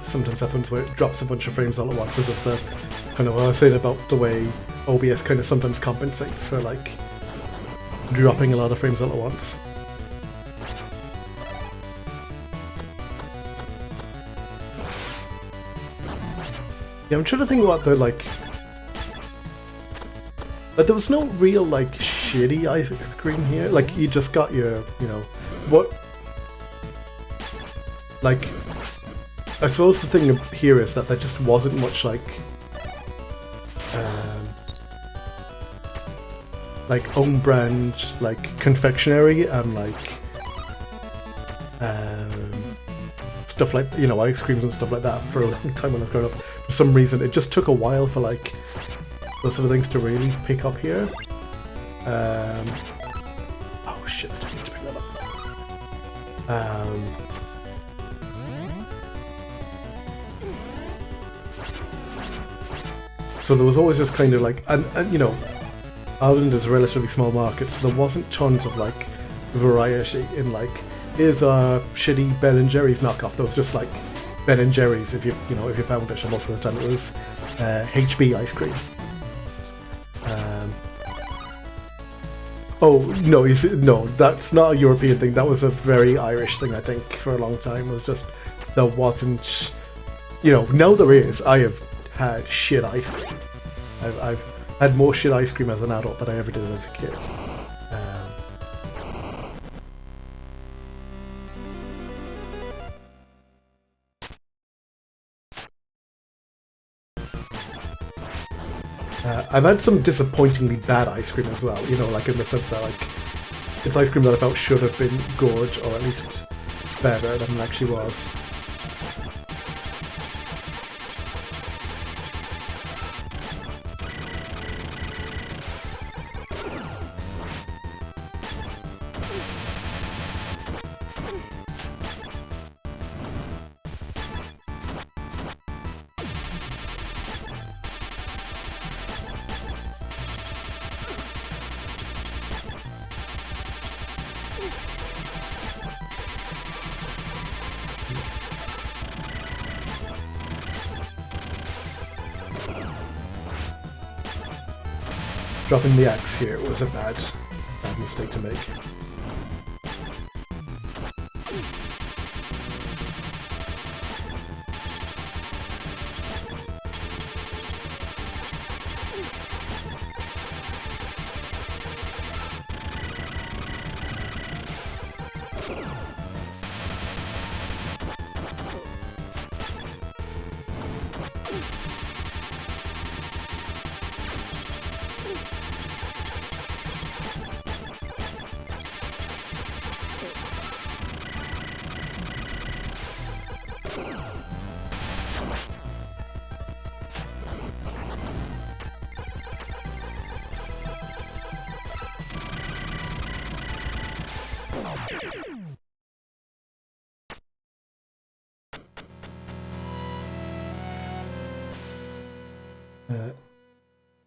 Sometimes happens where it drops a bunch of frames all at once, as if the kind of what I was saying about the way OBS kind of sometimes compensates for like dropping a lot of frames all at once. Yeah, I'm trying to think what the like. But there was no real like shitty ice cream here. Like you just got your, you know, what like. I suppose the thing here is that there just wasn't much like own brand like confectionery and like stuff like, you know, ice creams and stuff like that for a long time when I was growing up. For some reason, it just took a while for like those sort of things to really pick up here. Oh shit! I just need to pick that up. So there was always just kind of like, and you know, Ireland is a relatively small market, so there wasn't tons of like variety in like, here's a shitty Ben and Jerry's knockoff. There was just like Ben and Jerry's if you found it. And most of the time it was HB ice cream. Oh no, you see, no, that's not a European thing. That was a very Irish thing, I think, for a long time. It was just there wasn't, you know. Now there is. I have had shit ice cream. I've had more shit ice cream as an adult than I ever did as a kid. I've had some disappointingly bad ice cream as well, you know, like in the sense that like it's ice cream that I felt should have been good, or at least better than it actually was. Dropping the axe here was a bad mistake to make.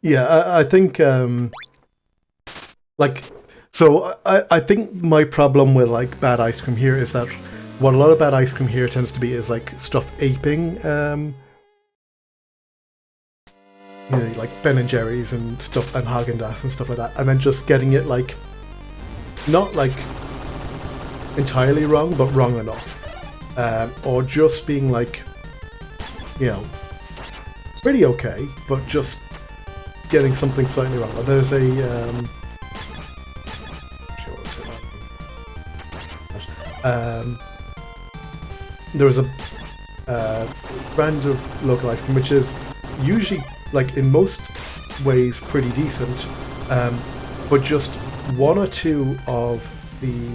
Yeah, I think, like, so I think my problem with, like, bad ice cream here is that what a lot of bad ice cream here tends to be is, like, stuff aping, you know, like Ben and Jerry's and stuff, and Haagen-Dazs and stuff like that, and then just getting it, like, not, like, entirely wrong, but wrong enough. Or just being, like, you know, pretty okay, but just getting something slightly wrong. There's a there was a brand of local ice cream which is usually, like, in most ways pretty decent, but just one or two of the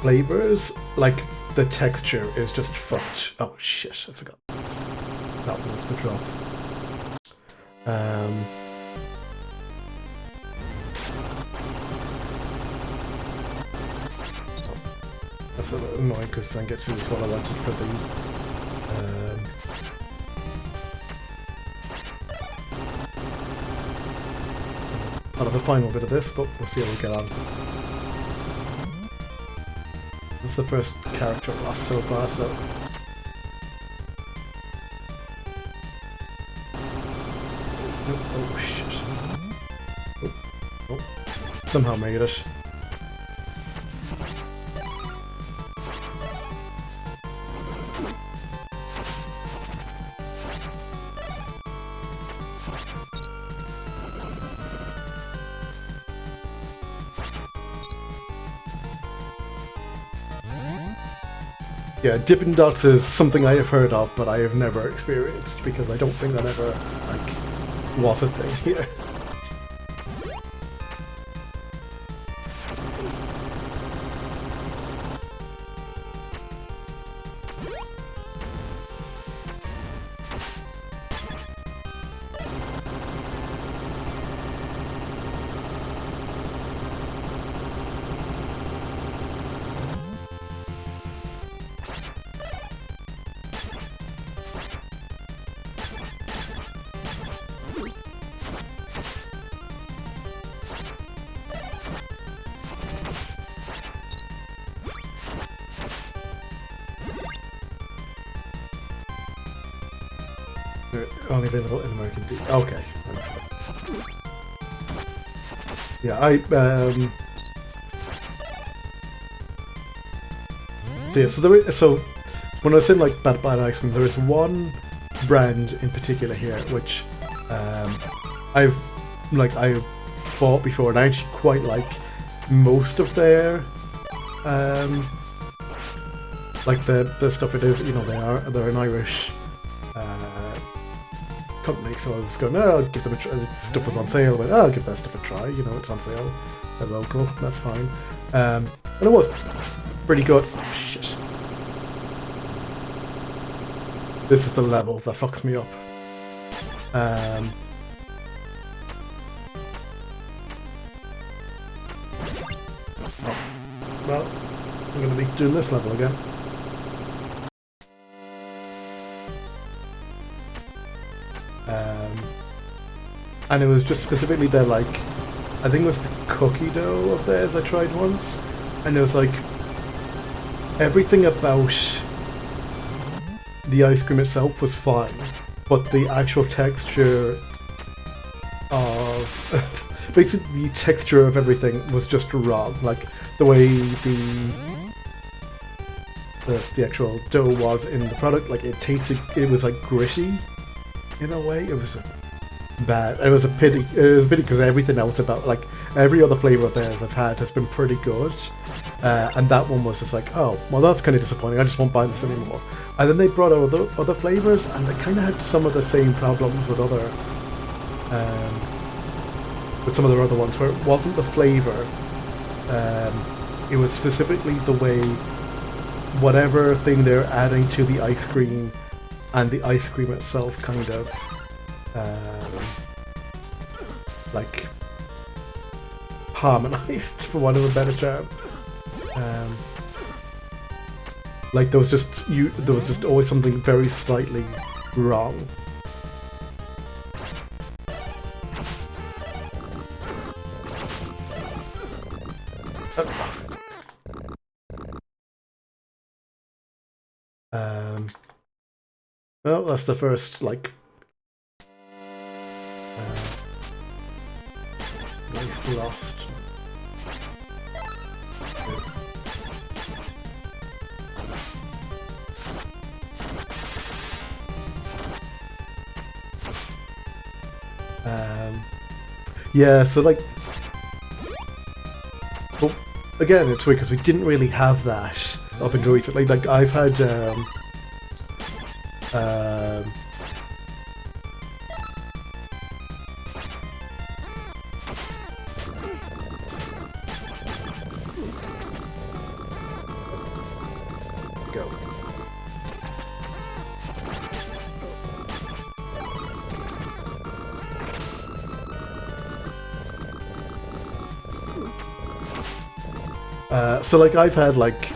flavors, like, the texture is just fucked. Oh shit, I forgot that was the drop. That's a little annoying because Zangetsu is what I wanted for the I'll have a final bit of this, but we'll see how we get on. That's the first character lost so far, so... Oh shit. Oh. Somehow made it. Yeah, Dippin' Dots is something I have heard of, but I have never experienced, because I don't think that ever, like, was a thing here. They're only available in American D. Okay. Yeah, so yeah, so when I was saying, like, bad ice cream, there is one brand in particular here which I've bought before, and I actually quite like most of their like the stuff it is. You know, they're an Irish company, so I was going, oh, I'll give them a try. Stuff was on sale, but I'll give that stuff a try. You know, it's on sale. They're local, that's fine. And it was pretty good. Oh, shit. This is the level that fucks me up. Oh, well, I'm going to be doing this level again. And it was just specifically their, like, I think it was the cookie dough of theirs I tried once, and it was like, everything about the ice cream itself was fine, but the actual texture of basically the texture of everything was just wrong. Like the way the actual dough was in the product, like it tasted, it was like gritty in a way. It was bad. It was a pity. It was a pity because everything else about, like, every other flavor of theirs I've had has been pretty good, and that one was just like, oh, well, that's kind of disappointing. I just won't buy this anymore. And then they brought out other flavors, and they kind of had some of the same problems with other, with some of their other ones, where it wasn't the flavor. It was specifically the way whatever thing they're adding to the ice cream and the ice cream itself kind of like harmonized, for want of a better term. Like there was just always something very slightly wrong. Well, that's the first, like, life lost. Yeah, so like, well, again, it's weird because we didn't really have that up until recently. Like, I've had go. So like I've had like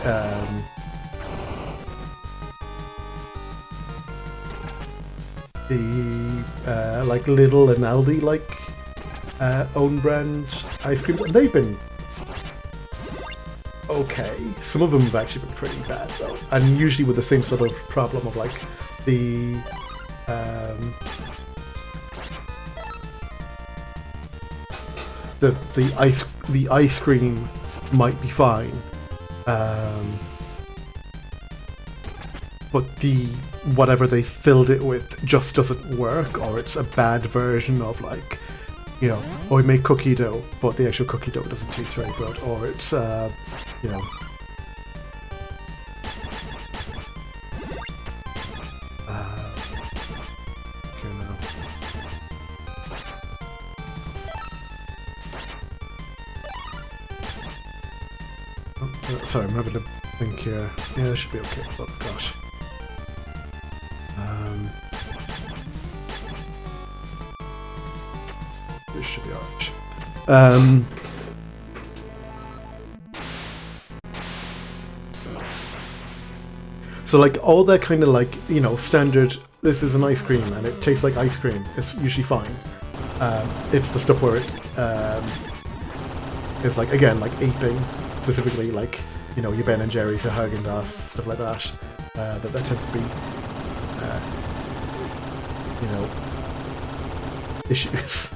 the like Lidl and Aldi like own brand ice creams, and they've been okay. Some of them have actually been pretty bad though, and usually with the same sort of problem of like the the ice cream might be fine, but the whatever they filled it with just doesn't work, or it's a bad version of, like, you know, or we make cookie dough, but the actual cookie dough doesn't taste very good, or it's you know. Okay, now. Sorry, I'm having to think here. Yeah, it should be okay. Oh gosh. This should be alright. So like all that kind of, like, you know, standard, this is an ice cream and it tastes like ice cream, is usually fine. It's the stuff where it is, like, again, like aping, specifically like, you know, your Ben and Jerry's, your Haagen-Dazs, stuff like that. That tends to be, you know, issues.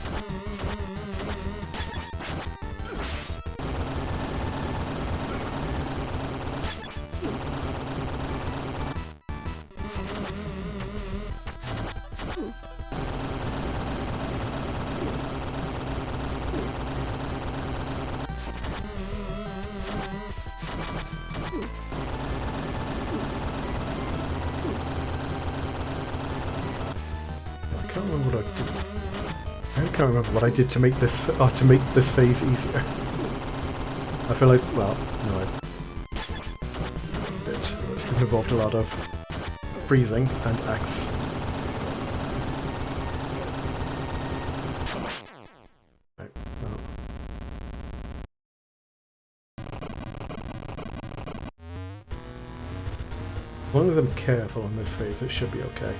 I can't remember what I did to make this phase easier. I feel like, well, no, I did. It involved a lot of freezing and axe. Right, well. As long as I'm careful on this phase, it should be okay.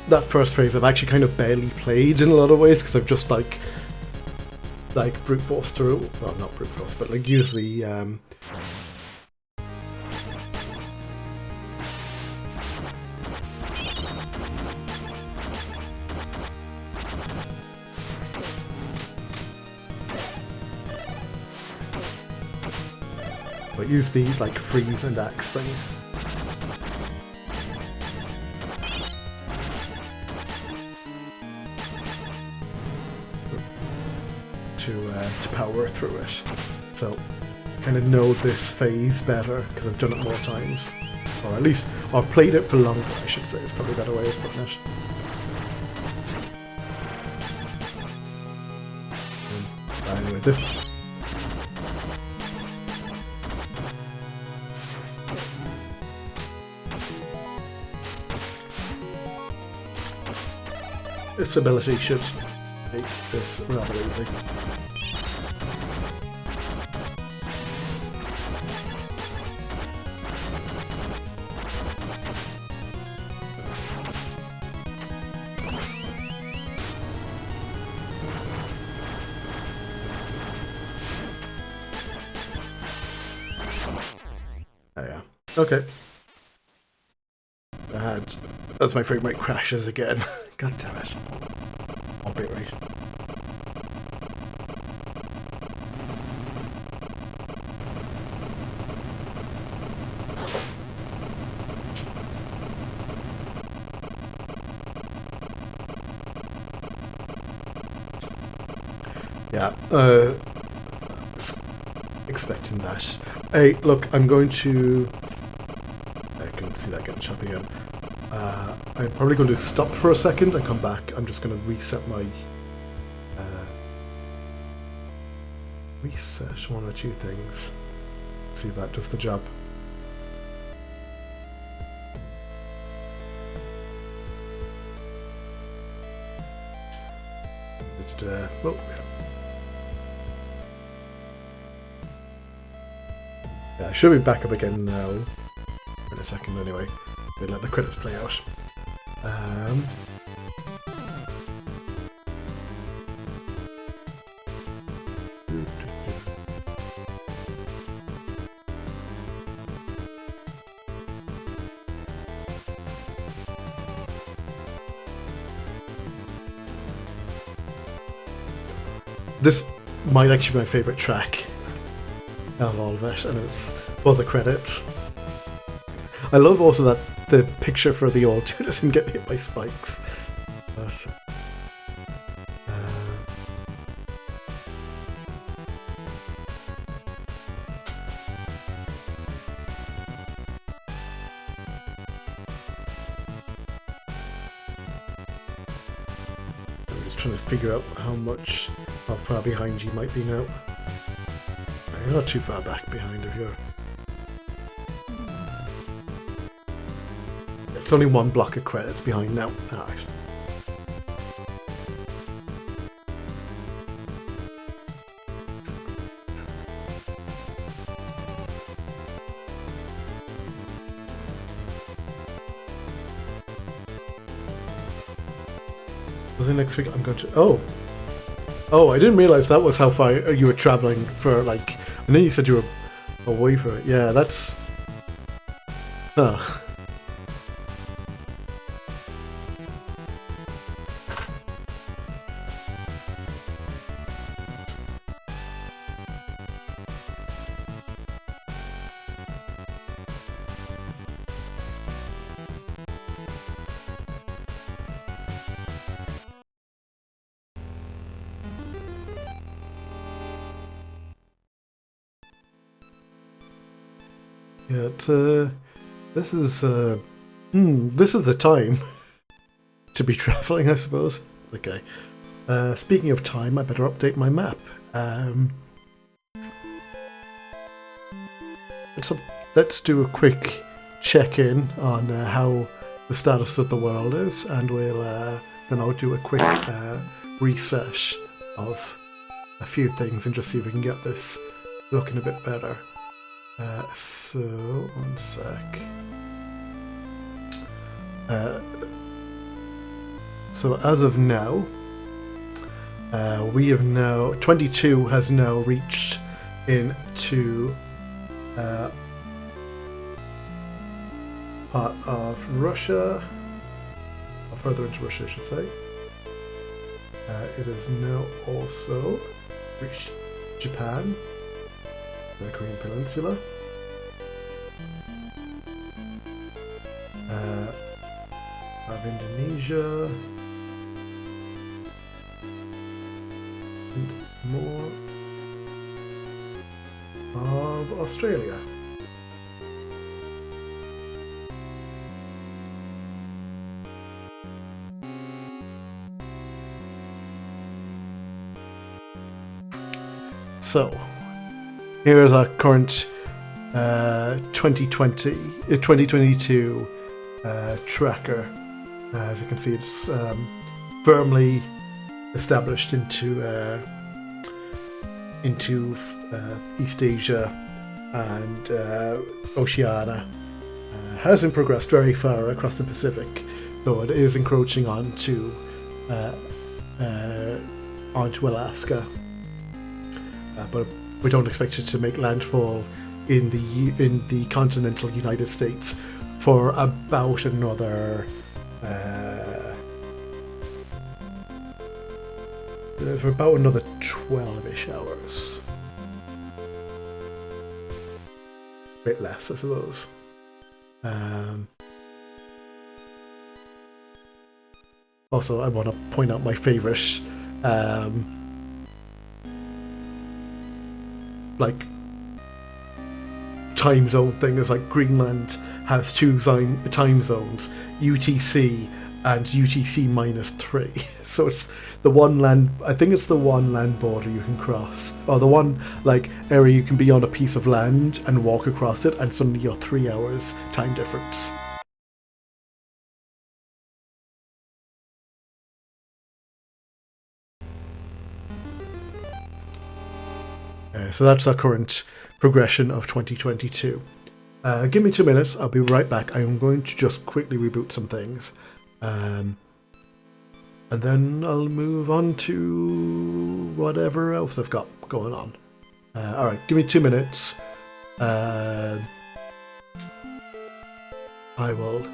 that first phase I've actually kind of barely played in a lot of ways because I've just like brute force through. Well, not brute force, but like use the use the like freeze and axe thing. To power through it. So kind of know this phase better because I've done it more times. Or at least I've played it for longer, I should say. It's probably a better way of putting it. Anyway, this ability should make this rather easy. Oh yeah. Okay. That's my frame rate crashes again. God damn it. I'll be right. Yeah, expecting that. Hey, look, I'm going to... I can see that getting choppy again. I'm probably going to stop for a second and come back. I'm just going to reset my... reset one or two things. See if that does the job. Oh, yeah, I should be back up again now. In a second, anyway. We'll let the credits play out. This might actually be my favourite track out of all of it, and it's for the credits. I love also that the picture for the old dude doesn't get hit by spikes. But, I'm just trying to figure out how far behind you might be now. You're not too far back behind if you're... It's only one block of credits behind now. Alright. So next week I'm going to... Oh, I didn't realise that was how far you were travelling for, like... I know you said you were away for it. Yeah, that's... Huh. Yeah, this is the time to be travelling, I suppose. Okay. Speaking of time, I better update my map. Let's do a quick check-in on how the status of the world is, and then I'll do a quick research of a few things and just see if we can get this looking a bit better. So, one sec. So as of now, we have now 22 has now reached into part of Russia, or further into Russia, I should say. It has now also reached Japan, the Korean Peninsula. Of Indonesia, and more of Australia. So, here is our current 2022 tracker. As you can see, it's firmly established into East Asia and Oceania. Hasn't progressed very far across the Pacific, though it is encroaching onto Alaska. But we don't expect it to make landfall in the continental United States for about another 12-ish hours. A bit less, I suppose. Also, I want to point out my favourite like time zone thing is like Greenland has two time zones, UTC and UTC -3. So it's the one land, I think it's the one land border you can cross, or the one like area you can be on a piece of land and walk across it, and suddenly you're 3 hours time difference. So that's our current progression of 2022. Give me 2 minutes, I'll be right back. I am going to just quickly reboot some things. And then I'll move on to whatever else I've got going on. Alright, give me 2 minutes. I will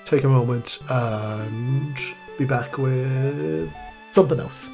take a moment and be back with something else.